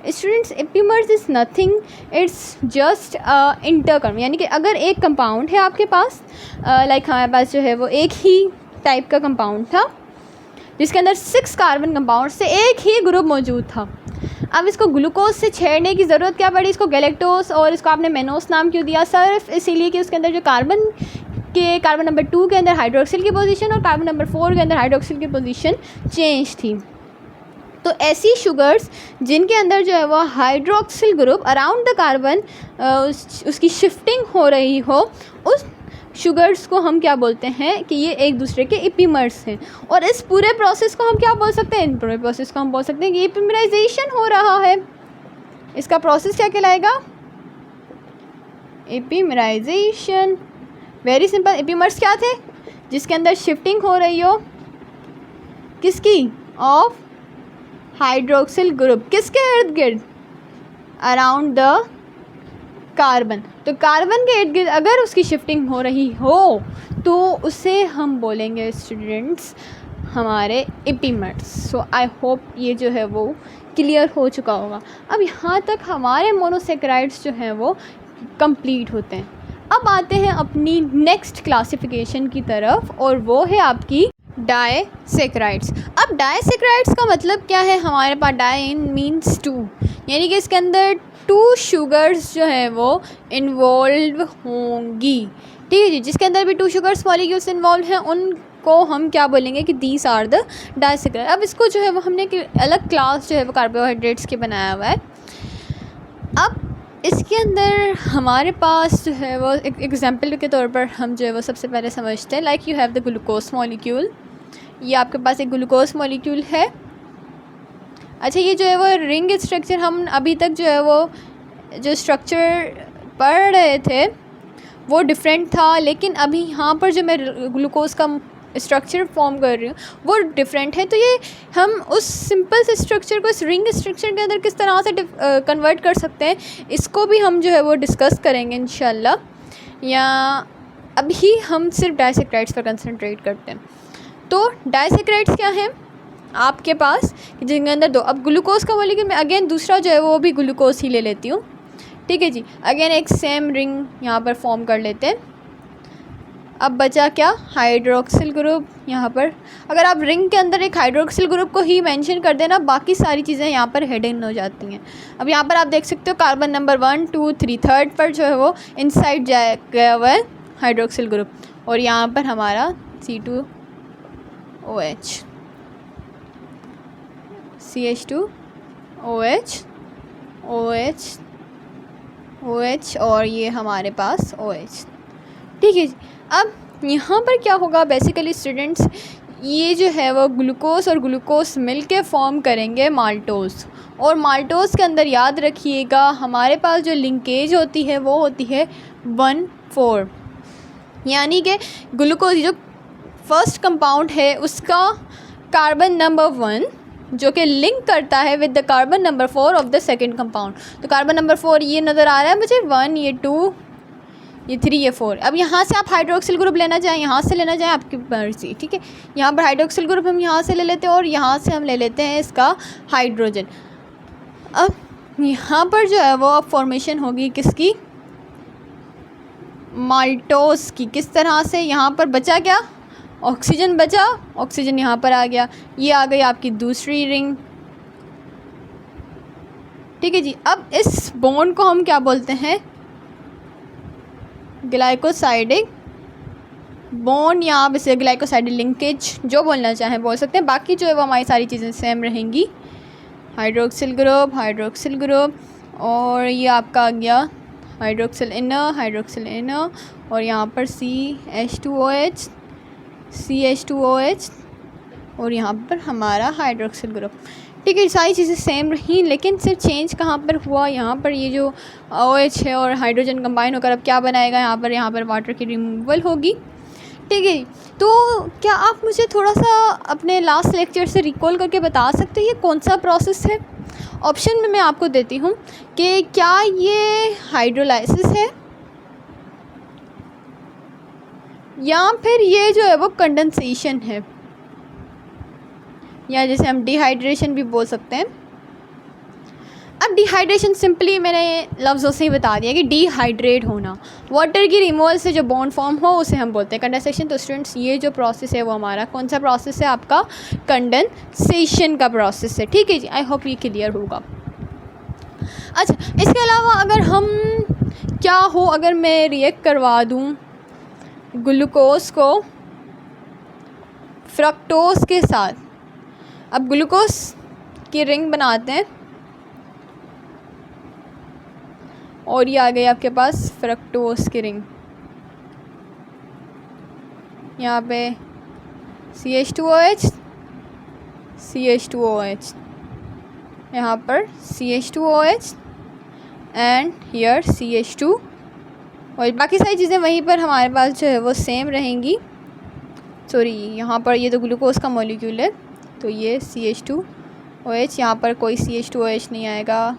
students? Epimers is nothing, it's just intercom. यानी कि अगर एक कंपाउंड है आपके पास लाइक हमारे पास जो है वो एक ही टाइप का कंपाउंड था जिसके अंदर 6 कार्बन कंपाउंड से एक ही ग्रुप मौजूद था। अब इसको ग्लूकोज से छेड़ने की ज़रूरत क्या पड़ी? इसको गैलेक्टोस और इसको आपने मेनोस नाम क्यों दिया? सिर्फ इसीलिए कि उसके अंदर जो कार्बन नंबर 2 के अंदर हाइड्रोक्सिल की पोजीशन और कार्बन नंबर 4 के अंदर हाइड्रोक्सिल की पोजीशन चेंज थी। तो ऐसी शुगर्स जिनके अंदर जो है वो hydroxyl group around the carbon उसकी शिफ्टिंग हो रही हो, उस शुगर्स को हम क्या बोलते हैं कि ये एक दूसरे के इपीमर्स हैं। और इस पूरे प्रोसेस को हम क्या बोल सकते हैं? इन पूरे प्रोसेस को हम बोल सकते हैं कि इपीमराइजेशन हो रहा है। इसका प्रोसेस क्या कहलाएगा? इपीमराइजेशन। Very simple. इपीमर्स क्या थे? जिसके अंदर शिफ्टिंग हो रही हो किसकी, ऑफ हाइड्रोक्सिल ग्रुप, किसके इर्द गिर्द, अराउंड द कार्बन। तो कार्बन के इर्द गिर्द अगर उसकी शिफ्टिंग हो रही हो तो उसे हम बोलेंगे स्टूडेंट्स हमारे एपिमेट्स। सो आई होप ये जो है वो क्लियर हो चुका होगा। अब यहाँ तक हमारे मोनोसेक्राइड्स जो हैं वो कंप्लीट होते हैं। अब आते हैं अपनी नेक्स्ट क्लासिफिकेशन की तरफ और वो है आपकी डायसेक्राइड्स। अब डायसेक्राइड्स का मतलब क्या है, हमारे पास डाई मीन्स टू, यानी कि इसके अंदर 2 शुगर्स जो है वो इन्वॉल्व होंगी। ठीक है जी, जिसके अंदर भी 2 शुगर्स मॉलिक्यूल्स इन्वॉल्व हैं उनको हम क्या बोलेंगे कि दीज आर द डायसेक्राइड। अब इसको जो है वो हमने अलग क्लास जो है वो कार्बोहाइड्रेट्स के बनाया हुआ है। अब इसके अंदर हमारे पास जो है वो एक एग्जाम्पल के तौर पर हम जो है वो सबसे पहले समझते हैं, like you have the glucose molecule. ये आपके पास एक ग्लूकोज मॉलिक्यूल है। अच्छा, ये जो है वो रिंग स्ट्रक्चर, हम अभी तक जो है वो जो स्ट्रक्चर पढ़ रहे थे वो डिफरेंट था, लेकिन अभी यहाँ पर जो मैं ग्लूकोज का स्ट्रक्चर फॉर्म कर रही हूँ वो डिफरेंट है। तो ये हम उस सिंपल से स्ट्रक्चर को इस रिंग स्ट्रक्चर के अंदर किस तरह से कन्वर्ट कर सकते हैं, इसको भी हम जो है वो डिस्कस करेंगे इंशाल्लाह। या अभी हम सिर्फ डायसेक्राइड्स पर कंसंट्रेट करते हैं। तो डायसेक्राइड्स क्या हैं आपके पास, जिनके अंदर 2, अब ग्लूकोज का मॉलिक्यूल मैं अगेन दूसरा जो है वो भी ग्लूकोज ही ले लेती हूँ। ठीक है जी, अगेन एक सेम रिंग यहाँ पर फॉर्म कर लेते हैं। अब बचा क्या, हाइड्रोक्सिल ग्रुप। यहाँ पर अगर आप रिंग के अंदर एक हाइड्रोक्सिल ग्रुप को ही मेंशन कर देना, बाकी सारी चीज़ें यहाँ पर हिडन हो जाती हैं। अब यहाँ पर आप देख सकते हो कार्बन नंबर 1 2 3 थर्ड पर जो है वो इनसाइड गया हुआ है हाइड्रोक्सिल ग्रुप, और यहाँ पर हमारा C2OH CH2OH OH OH और ये हमारे पास OH। ठीक है जी, अब यहाँ पर क्या होगा बेसिकली स्टूडेंट्स, ये जो है वो ग्लूकोज और ग्लूकोज मिलके फॉर्म करेंगे माल्टोज, और माल्टोज के अंदर याद रखिएगा हमारे पास जो लिंकेज होती है वो होती है 1,4, यानी कि ग्लूकोज जो फर्स्ट कंपाउंड है उसका कार्बन नंबर 1 जो कि लिंक करता है with the carbon number 4 of the second compound. तो कार्बन नंबर 4 ये नज़र आ रहा है मुझे, 1 ये 2 ये 3 ये 4। अब यहाँ से आप हाइड्रोक्सिल ग्रुप लेना चाहें, यहाँ से लेना चाहें, आपकी मर्जी। ठीक है, यहाँ पर हाइड्रोक्सिल ग्रुप हम यहाँ से ले लेते हैं और यहाँ से हम ले लेते हैं इसका हाइड्रोजन। अब यहाँ पर जो है वो अब फॉर्मेशन होगी किसकी, माल्टोज की। किस तरह से, यहाँ पर बचा क्या, ऑक्सीजन बचा, ऑक्सीजन यहाँ पर आ गया, ये आ गई आपकी दूसरी रिंग। ठीक है जी, अब इस बॉन्ड को हम क्या बोलते हैं, ग्लाइकोसाइडिक बॉन्ड, या आप इसे ग्लाइकोसाइडिक लिंकेज जो बोलना चाहें बोल सकते हैं। बाकी जो है वो हमारी सारी चीज़ें सेम रहेंगी, हाइड्रोक्सिल ग्रुप और ये आपका आ गया हाइड्रोक्सिल इनर और यहाँ पर CH2OH और यहाँ पर हमारा हाइड्रोक्सिल ग्रुप। ठीक है, सारी चीज़ें सेम रही, लेकिन सिर्फ चेंज कहाँ पर हुआ, यहाँ पर ये जो OH है और हाइड्रोजन कंबाइन होकर अब क्या बनाएगा, यहाँ पर वाटर की रिमूवल होगी। ठीक है, तो क्या आप मुझे थोड़ा सा अपने लास्ट लेक्चर से रिकॉल करके बता सकते हैं ये कौन सा प्रोसेस है। ऑप्शन में मैं आपको देती हूँ कि क्या ये हाइड्रोलाइसिस है या फिर ये जो है वो कंडेंसेशन है, या जैसे हम डिहाइड्रेशन भी बोल सकते हैं। अब डिहाइड्रेशन सिंपली मैंने लफ्ज़ों से ही बता दिया कि डिहाइड्रेट होना, वाटर की रिमूवल से जो बॉन्ड फॉर्म हो उसे हम बोलते हैं कंडेंसेशन। तो स्टूडेंट्स ये जो प्रोसेस है वो हमारा कौन सा प्रोसेस है, आपका कंडेंसेशन का प्रोसेस है। ठीक है जी, आई होप ये क्लियर होगा। अच्छा, इसके अलावा अगर हम क्या हो, अगर मैं रिएक्ट करवा दूँ ग्लूकोज को फ्रक्टोज के साथ, अब ग्लूकोज की रिंग बनाते हैं और ये आ गई आपके पास फ्रक्टोज की रिंग, यहाँ पे CH2OH यहाँ पर CH2OH एंड हियर CH2 और बाकी सारी चीज़ें वहीं पर हमारे पास जो है वो सेम रहेंगी। सॉरी यहाँ पर ये तो ग्लूकोज का मॉलिक्यूल है, तो ये CH2OH, यहाँ पर कोई CH2OH नहीं आएगा।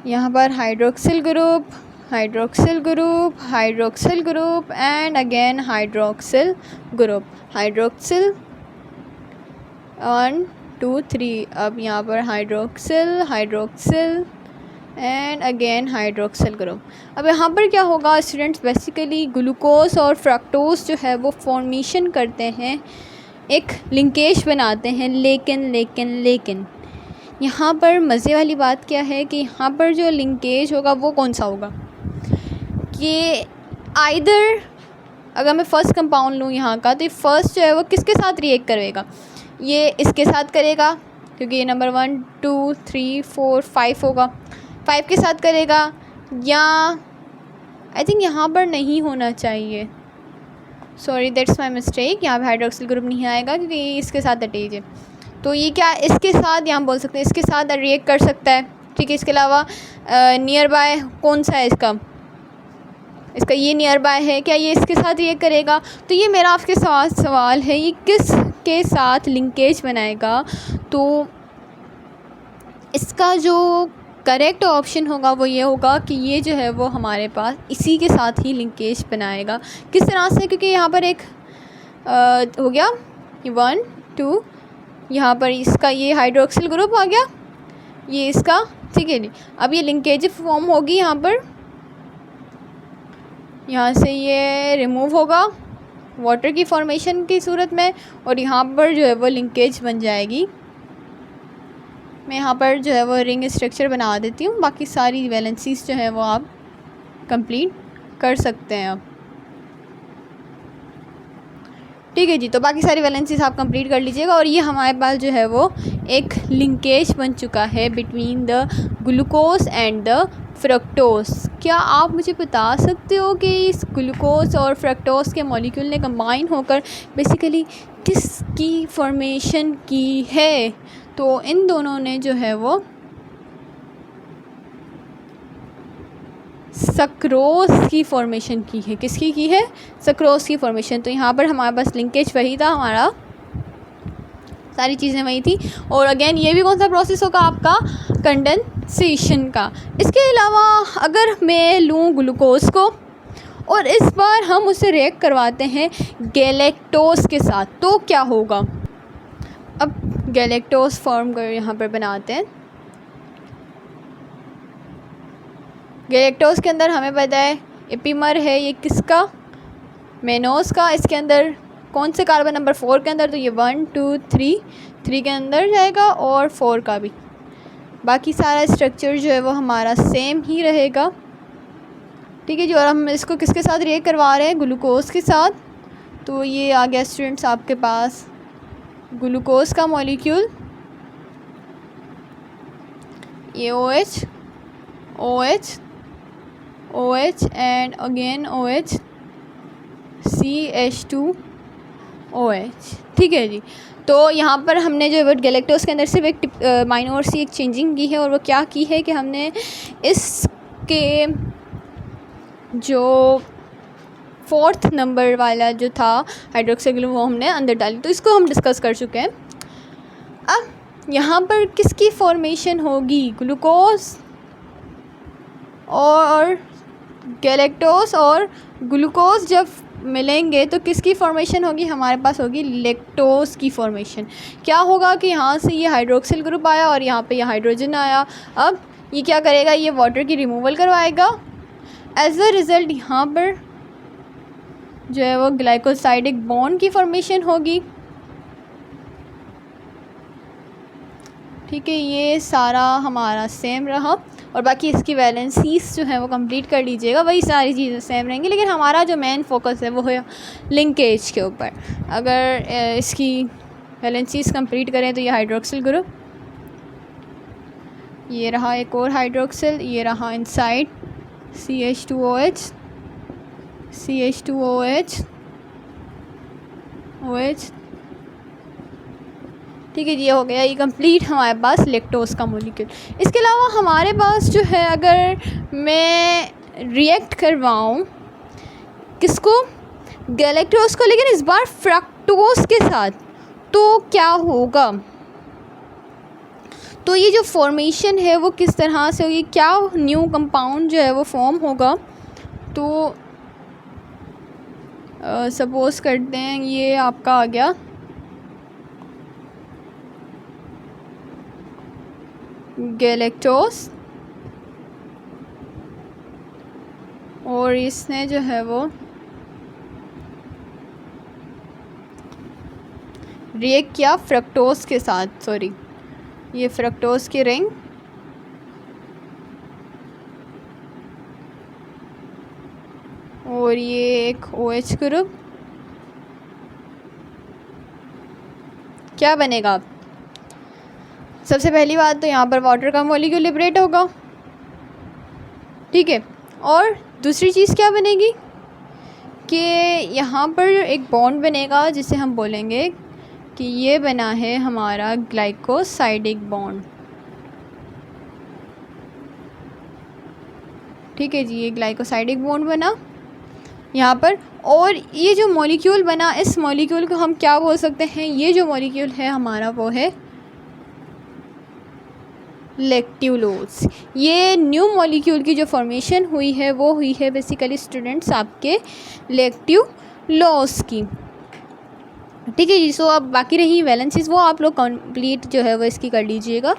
यहाँ पर hydroxyl group, hydroxyl group, hydroxyl group and again hydroxyl group, hydroxyl 1 2 3। अब यहाँ पर hydroxyl, hydroxyl and again hydroxyl group. अब यहाँ पर क्या होगा स्टूडेंट्स, बेसिकली ग्लूकोज और फ्रक्टोज जो है वो फॉर्मेशन करते हैं, एक लिंकेज बनाते हैं, लेकिन यहाँ पर मज़े वाली बात क्या है कि यहाँ पर जो लिंकेज होगा वो कौन सा होगा कि आइदर, अगर मैं फ़र्स्ट कंपाउंड लूँ यहाँ का, तो फर्स्ट जो है वो किसके साथ रिएक्ट करेगा, ये इसके साथ करेगा क्योंकि ये नंबर 1 2 3 4 5 होगा, 5 के साथ करेगा, या आई थिंक यहाँ पर नहीं होना चाहिए, सॉरी दैट्स माय मिस्टेक, यहाँ पे हाइड्रोक्सिल ग्रुप नहीं आएगा क्योंकि ये इसके साथ अटैच है। तो ये क्या इसके साथ, यहाँ बोल सकते हैं इसके साथ रिएक्ट कर सकता है, ठीक है। इसके अलावा नियर बाय कौन सा है इसका ये नियर बाय है, क्या ये इसके साथ रिएक्ट करेगा। तो ये मेरा आपके साथ सवाल है, ये किस के साथ लिंकेज बनाएगा। तो इसका जो करेक्ट ऑप्शन होगा वो ये होगा कि ये जो है वो हमारे पास इसी के साथ ही लिंकेज बनाएगा। किस तरह से, क्योंकि यहाँ पर एक हो गया 1 2, यहाँ पर इसका ये हाइड्रोक्सिल ग्रुप आ गया, ये इसका, ठीक है जी। अब ये लिंकेज फॉर्म होगी यहाँ पर, यहाँ से ये रिमूव होगा वाटर की फॉर्मेशन की सूरत में, और यहाँ पर जो है वो लिंकेज बन जाएगी। मैं यहाँ पर जो है वो रिंग स्ट्रक्चर बना देती हूँ, बाकी सारी वैलेंसीज जो है वो आप कंप्लीट कर सकते हैं अब, ठीक है जी। तो बाकी सारी वैलेंसीज आप कंप्लीट कर लीजिएगा, और ये हमारे पास जो है वो एक लिंकेज बन चुका है between the glucose and the fructose. क्या आप मुझे बता सकते हो कि इस ग्लूकोज और फ्रक्टोज के मॉलिक्यूल ने कंबाइन होकर बेसिकली किसकी फॉर्मेशन की है। तो इन दोनों ने जो है वो सक्रोज की फॉर्मेशन की है। किसकी की है? सक्रोज की फॉर्मेशन। तो यहाँ पर हमारे पास लिंकेज वही था, हमारा सारी चीज़ें वही थी। और अगेन ये भी कौन सा प्रोसेस होगा आपका? कंडेंसेशन का। इसके अलावा अगर मैं लूँ ग्लूकोज को और इस बार हम उसे रिएक्ट करवाते हैं गैलेक्टोज के साथ, तो क्या होगा? अब गैलेक्टोज फॉर्म कर यहाँ पर बनाते हैं। गैलेक्टोज के अंदर हमें पता है एपीमर है, ये किसका? मेनोज का। इसके अंदर कौन से कार्बन? नंबर 4 के अंदर। तो ये 1 2 3 के अंदर जाएगा और 4 का भी। बाकी सारा स्ट्रक्चर जो है वो हमारा सेम ही रहेगा, ठीक है जी। और हम इसको किसके साथ रिएक्ट करवा रहे हैं? ग्लूकोज के साथ। तो ये आ गया स्टूडेंट्स आपके पास ग्लूकोज का मॉलिक्यूल, ये OH OH OH and again OH CH2OH, ठीक है जी। तो यहाँ पर हमने जो है गैलेक्टोज के अंदर सिर्फ एक माइनर सी एक चेंजिंग की है, और वो क्या की है कि हमने इसके जो 4th नंबर वाला जो था हाइड्रोक्सिल ग्रुप वो हमने अंदर डाली। तो इसको हम डिस्कस कर चुके हैं। अब यहाँ पर किसकी फॉर्मेशन होगी? ग्लूकोज और गैलेक्टोज और ग्लूकोज जब मिलेंगे तो किसकी फॉर्मेशन होगी? हमारे पास होगी लैक्टोज की फॉर्मेशन। क्या होगा कि यहाँ से ये हाइड्रोक्सिल ग्रुप आया और यहाँ पे ये हाइड्रोजन आया। अब ये क्या करेगा? ये वाटर की रिमूवल करवाएगा। एज अ रिज़ल्ट यहाँ पर जो है वो ग्लाइकोसाइडिक बॉन्ड की फॉर्मेशन होगी, ठीक है। ये सारा हमारा सेम रहा, और बाकी इसकी वैलेंसीज जो है वो कंप्लीट कर लीजिएगा, वही सारी चीज़ें सेम रहेंगी, लेकिन हमारा जो मेन फोकस है वो है लिंकेज के ऊपर। अगर इसकी वैलेंसीज कंप्लीट करें तो ये हाइड्रोक्सिल ग्रुप, ये रहा एक और हाइड्रोक्सिल, ये रहा इनसाइड CH2OH OH, ठीक है जी। ये हो गया, ये कंप्लीट हमारे पास लैक्टोज का मॉलिक्यूल। इसके अलावा हमारे पास जो है, अगर मैं रिएक्ट करवाऊँ किसको? गैलेक्टोज को, लेकिन इस बार फ्रक्टोज के साथ। तो क्या होगा, तो ये जो फॉर्मेशन है वो किस तरह से होगी, क्या न्यू कंपाउंड जो है वो फॉर्म होगा। तो सपोज़ करते हैं ये आपका आ गया गैलेक्टोज, और इसने जो है वो रिएक्ट किया फ्रक्टोज के साथ, सॉरी ये फ्रक्टोज की रिंग, और ये एक OH ग्रुप, क्या बनेगा। सबसे पहली बात तो यहाँ पर वाटर का मॉलिक्यूल लिबरेट होगा, ठीक है। और दूसरी चीज़ क्या बनेगी कि यहाँ पर एक बॉन्ड बनेगा जिसे हम बोलेंगे कि ये बना है हमारा ग्लाइकोसाइडिक बॉन्ड, ठीक है जी। ये ग्लाइकोसाइडिक बॉन्ड बना यहाँ पर, और ये जो मॉलिक्यूल बना, इस मॉलिक्यूल को हम क्या बोल सकते हैं, ये जो मॉलिक्यूल है हमारा वो है लैक्ट्यूलोज। ये न्यू मॉलिक्यूल की जो फॉर्मेशन हुई है वो हुई है बेसिकली स्टूडेंट्स आपके लैक्ट्यूलोज की, ठीक है जी। सो अब बाकी रही वैलेंसीज, वो आप लोग कंप्लीट जो है वो इसकी कर लीजिएगा।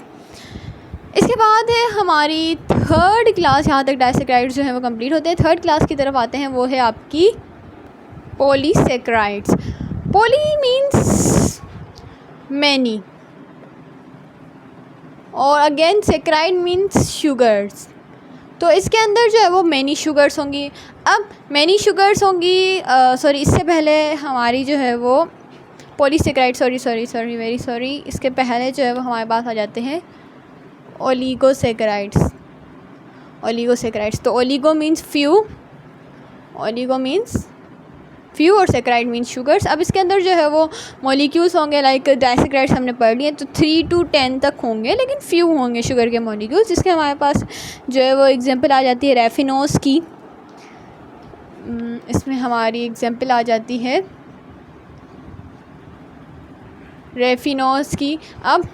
इसके बाद है हमारी थर्ड क्लास, यहाँ तक डाइसैकेराइड्स जो है वो कंप्लीट होते हैं। थर्ड क्लास की तरफ आते हैं, वो है आपकी पॉलीसैकेराइड्स। पॉली मीन्स मैनी, और अगेन सैकेराइड मीन्स शुगर्स। तो इसके अंदर जो है वो मैनी शुगर्स होंगी। अब मैनी शुगर्स होंगी, सॉरी इससे पहले हमारी जो है वो पॉलीसैकेराइड, सॉरी वेरी सॉरी, इसके पहले जो है वो हमारे पास आ जाते हैं ओलिगोसैकेराइड्स। तो ओलिगो मीन्स फ्यू, फ्यू और सैकेराइड मीन्स शुगर्स। अब इसके अंदर जो है वो मॉलिक्यूल्स होंगे, लाइक डाइसैकेराइड्स हमने पढ़ लिए, तो 3 to 10 तक होंगे, लेकिन फ्यू होंगे शुगर के मॉलिक्यूल्स। जिसके हमारे पास जो है वो एग्जांपल आ जाती है रेफिनोज की। इसमें हमारी एग्जांपल आ जाती है रेफिनोज की। अब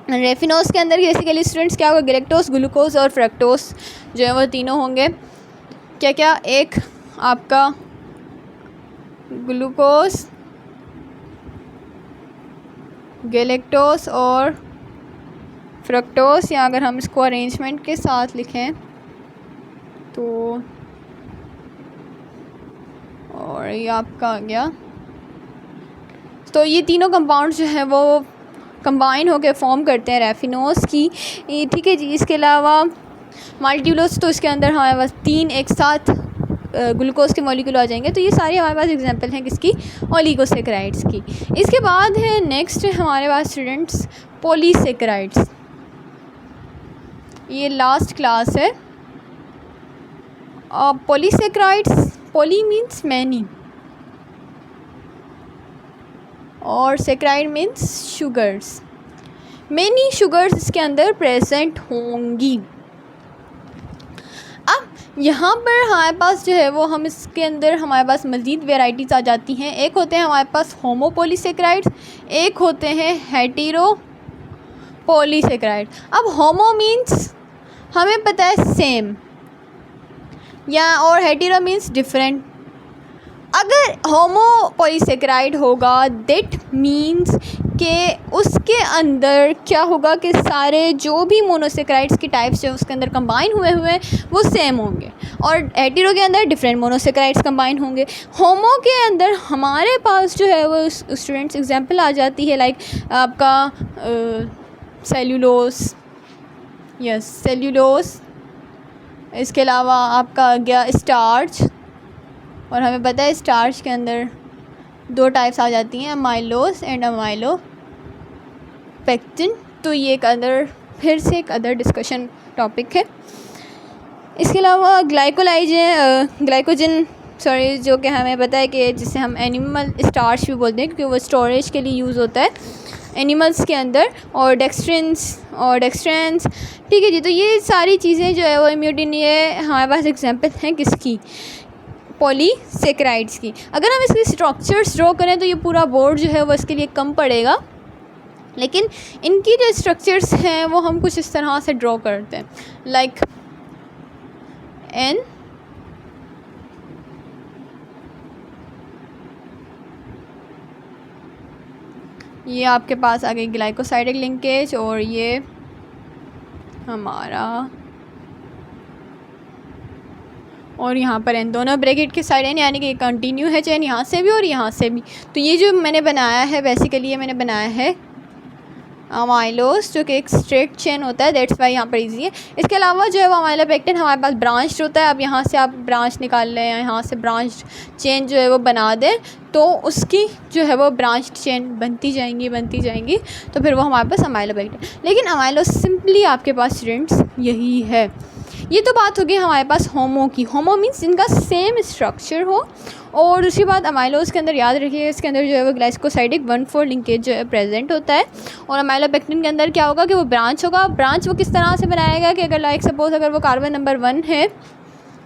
रेफिनोज के अंदर बेसिकली स्टूडेंट्स क्या होगा, गैलेक्टोज, ग्लूकोज और फ्रक्टोज जो है वो तीनों होंगे। क्या क्या, एक आपका ग्लूकोज, गैलेक्टोज और फ्रक्टोज, या अगर हम इसको अरेंजमेंट के साथ लिखें तो, और ये आपका आ गया। तो ये तीनों कंपाउंड जो है वो कंबाइन होकर फॉर्म करते हैं रेफिनोज की, ठीक है जी। इसके अलावा मल्टीप्लोज, तो इसके अंदर हमारे पास 3 एक साथ ग्लूकोज के मॉलिक्यूल आ जाएंगे। तो ये सारी हमारे पास एग्जांपल हैं किसकी, ओलिगोसैकेराइड्स की। इसके बाद है नेक्स्ट हमारे पास स्टूडेंट्स पॉलीसैकेराइड्स, ये लास्ट क्लास है। पॉलीसैकेराइड्स, पॉली मीन्स मैनी और saccharide means sugars. Many sugars इसके अंदर प्रेजेंट होंगी। अब यहाँ पर हमारे पास जो है वो हम इसके अंदर हमारे पास मज़ीद वेराइटीज़ आ जाती हैं। एक होते हैं हमारे पास होमोपॉलीसैकेराइड्स, एक होते हैं हेटेरो पॉलीसैकेराइड। अब होमो मीन्स हमें पता है सेम, या और हेटेरो मीन्स डिफरेंट। अगर होमोपॉलीसैकेराइड होगा दैट मीन्स कि उसके अंदर क्या होगा कि सारे जो भी मोनोसैकेराइड्स की टाइप्स जो उसके अंदर कंबाइन हुए हैं वो सेम होंगे, और हेटेरो के अंदर डिफरेंट मोनोसैकेराइड्स कंबाइन होंगे। होमो के अंदर हमारे पास जो है वो स्टूडेंट्स एग्जांपल आ जाती है, लाइक आपका सेल्यूलोज, यस सेल्यूलोज। इसके अलावा आपका आ गया स्टार्च, और हमें पता है स्टार्च के अंदर 2 टाइप्स आ जाती हैं, अमाइलोज एंड अमाइलोपेक्टिन। तो ये एक अदर, फिर से एक अदर डिस्कशन टॉपिक है। इसके अलावा ग्लाइकोजन सॉरी, जो कि हमें पता है कि जिसे हम एनिमल स्टार्च भी बोलते हैं, क्योंकि वो स्टोरेज के लिए यूज़ होता है एनिमल्स के अंदर, और डेक्सट्रेंस, ठीक है जी। तो ये सारी चीज़ें जो है वो इम्यूडिन, ये हमारे पास एग्जांपल हैं किसकी, पॉलीसेकेराइड्स की। अगर हम इसके स्ट्रक्चर्स ड्रॉ करें तो ये पूरा बोर्ड जो है वो इसके लिए कम पड़ेगा, लेकिन इनकी जो स्ट्रक्चर्स हैं वो हम कुछ इस तरह से ड्रॉ करते हैं, लाइक N ये आपके पास आ गई ग्लाइकोसाइडिक लिंकेज, और ये हमारा, और यहाँ पर इन दोनों ब्रैकेट के साइड हैं, यानी कि कंटिन्यू है चेन यहाँ से भी और यहाँ से भी। तो ये जो मैंने बनाया है बेसिकली ये मैंने बनाया है अमाइलोस, जो कि एक स्ट्रेट चेन होता है, दैट्स वाई यहाँ पर इजी है। इसके अलावा जो है वो अमाइलोपेक्टिन हमारे पास ब्रांच होता है। अब यहाँ से आप ब्रांच निकाल लें या यहाँ से ब्रांच चेन जो है वो बना दें, तो उसकी जो है वो ब्रांच चेन बनती जाएंगी, तो फिर वो हमारे पास अमाइलोपेक्टिन। लेकिन अमाइलोस सिंपली आपके पास स्टूडेंट्स यही है। ये तो बात होगी हमारे पास होमो की। होमो मीन्स इनका सेम स्ट्रक्चर हो, और दूसरी बात अमाइलोस के अंदर याद रखिए इसके अंदर जो है वो ग्लाइकोसाइडिक 1,4 लिंकेज जो है प्रेजेंट होता है। और अमाइलोपेक्टिन के अंदर क्या होगा कि वो ब्रांच होगा। ब्रांच वो किस तरह से बनाएगा कि अगर लाइक सपोज अगर वो कार्बन नंबर 1 है,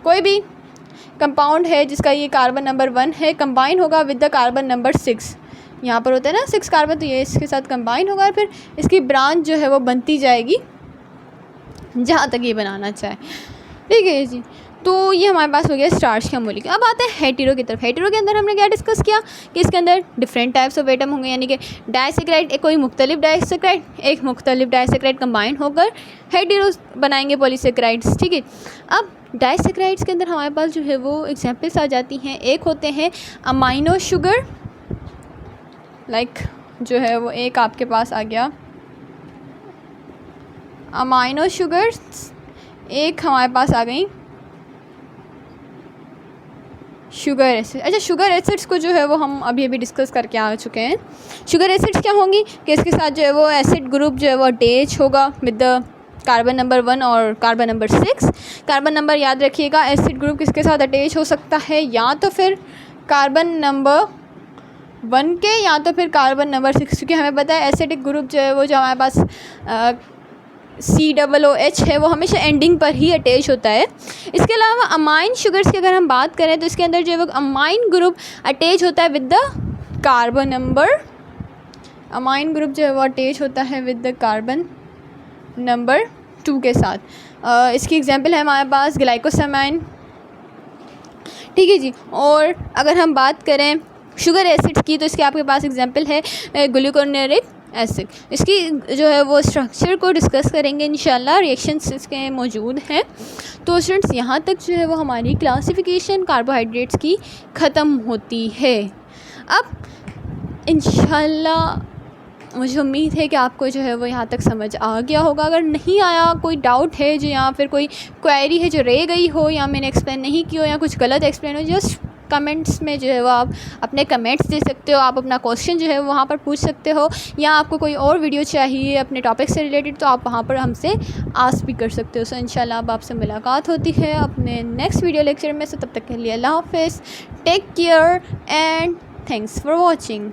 कोई भी कंपाउंड है जिसका ये कार्बन नंबर 1 है, कंबाइन होगा विद द कार्बन नंबर 6। यहाँ पर होता है ना 6 कार्बन, तो ये इसके साथ कंबाइन होगा और फिर इसकी ब्रांच जो है वो बनती जाएगी जहाँ तक ये बनाना चाहे। ठीक है जी, तो ये हमारे पास हो गया स्टार्च का मॉलिक्यूल। अब आते हैं हेटेरो की तरफ। हेटेरो के अंदर हमने क्या डिस्कस किया कि इसके अंदर डिफरेंट टाइप्स ऑफ एटम होंगे, यानी कि डाइसेक्राइड, एक कोई मुख्तलिफ डाइसेक्राइड, एक मुख्तलिफ डाइसेक्राइड कंबाइन होकर हेटेरो बनाएंगे पॉलीसेक्राइड्स। ठीक है, अब डाइसेक्राइड्स के अंदर हमारे पास जो है वो एग्जाम्पल्स आ जाती हैं। एक होते हैं अमाइनो शुगर, लाइक जो है वो एक आपके पास आ गया अमाइनो शुगर्स, एक हमारे पास आ गई शुगर एसिड। अच्छा, शुगर एसिड्स को जो है वो हम अभी डिस्कस करके आ चुके हैं। शुगर एसिड्स क्या होंगी कि इसके साथ जो है वो एसिड ग्रुप जो है वो अटैच होगा विद द कार्बन नंबर 1 और कार्बन नंबर 6। कार्बन नंबर याद रखिएगा, एसिड ग्रुप किसके साथ अटैच हो सकता है, या तो फिर कार्बन नंबर 1 के या तो फिर कार्बन नंबर 6, क्योंकि हमें पता है एसिडिक ग्रुप जो है वो जो हमारे पास COOH है वो हमेशा एंडिंग पर ही अटैच होता है। इसके अलावा अमाइन शुगर्स की अगर हम बात करें तो इसके अंदर जो है वो अमाइन ग्रुप अटैच होता है with the carbon number, amine group जो है वो अटैच होता है विद द कार्बन नंबर 2 के साथ। इसकी एग्जांपल है हमारे पास ग्लाइकोसामाइन। ठीक है जी, और अगर हम बात करें शुगर एसिड्स की तो इसके आपके पास एग्जांपल है ग्लूकोनेरिक एसिड। इसकी जो है वो स्ट्रक्चर को डिस्कस करेंगे इंशाल्लाह, रिएक्शंस इसके मौजूद हैं। तो स्टूडेंट्स यहाँ तक जो है वो हमारी क्लासिफिकेशन कार्बोहाइड्रेट्स की ख़त्म होती है। अब इंशाल्लाह मुझे उम्मीद है कि आपको जो है वो यहाँ तक समझ आ गया होगा। अगर नहीं आया, कोई डाउट है जो या फिर कोई क्वेरी है जो रह गई हो या मैंने एक्सप्लेन नहीं की हो या कुछ गलत एक्सप्लेन हो, जस्ट कमेंट्स में जो है वो आप अपने कमेंट्स दे सकते हो। आप अपना क्वेश्चन जो है वहाँ पर पूछ सकते हो, या आपको कोई और वीडियो चाहिए अपने टॉपिक से रिलेटेड तो आप वहाँ पर हमसे आस्क भी कर सकते हो। सो इंशाल्लाह अब आपसे मुलाकात होती है अपने नेक्स्ट वीडियो लेक्चर में। सो तब तक के लिए अल्लाह हाफ़िज़, take care and thanks for watching.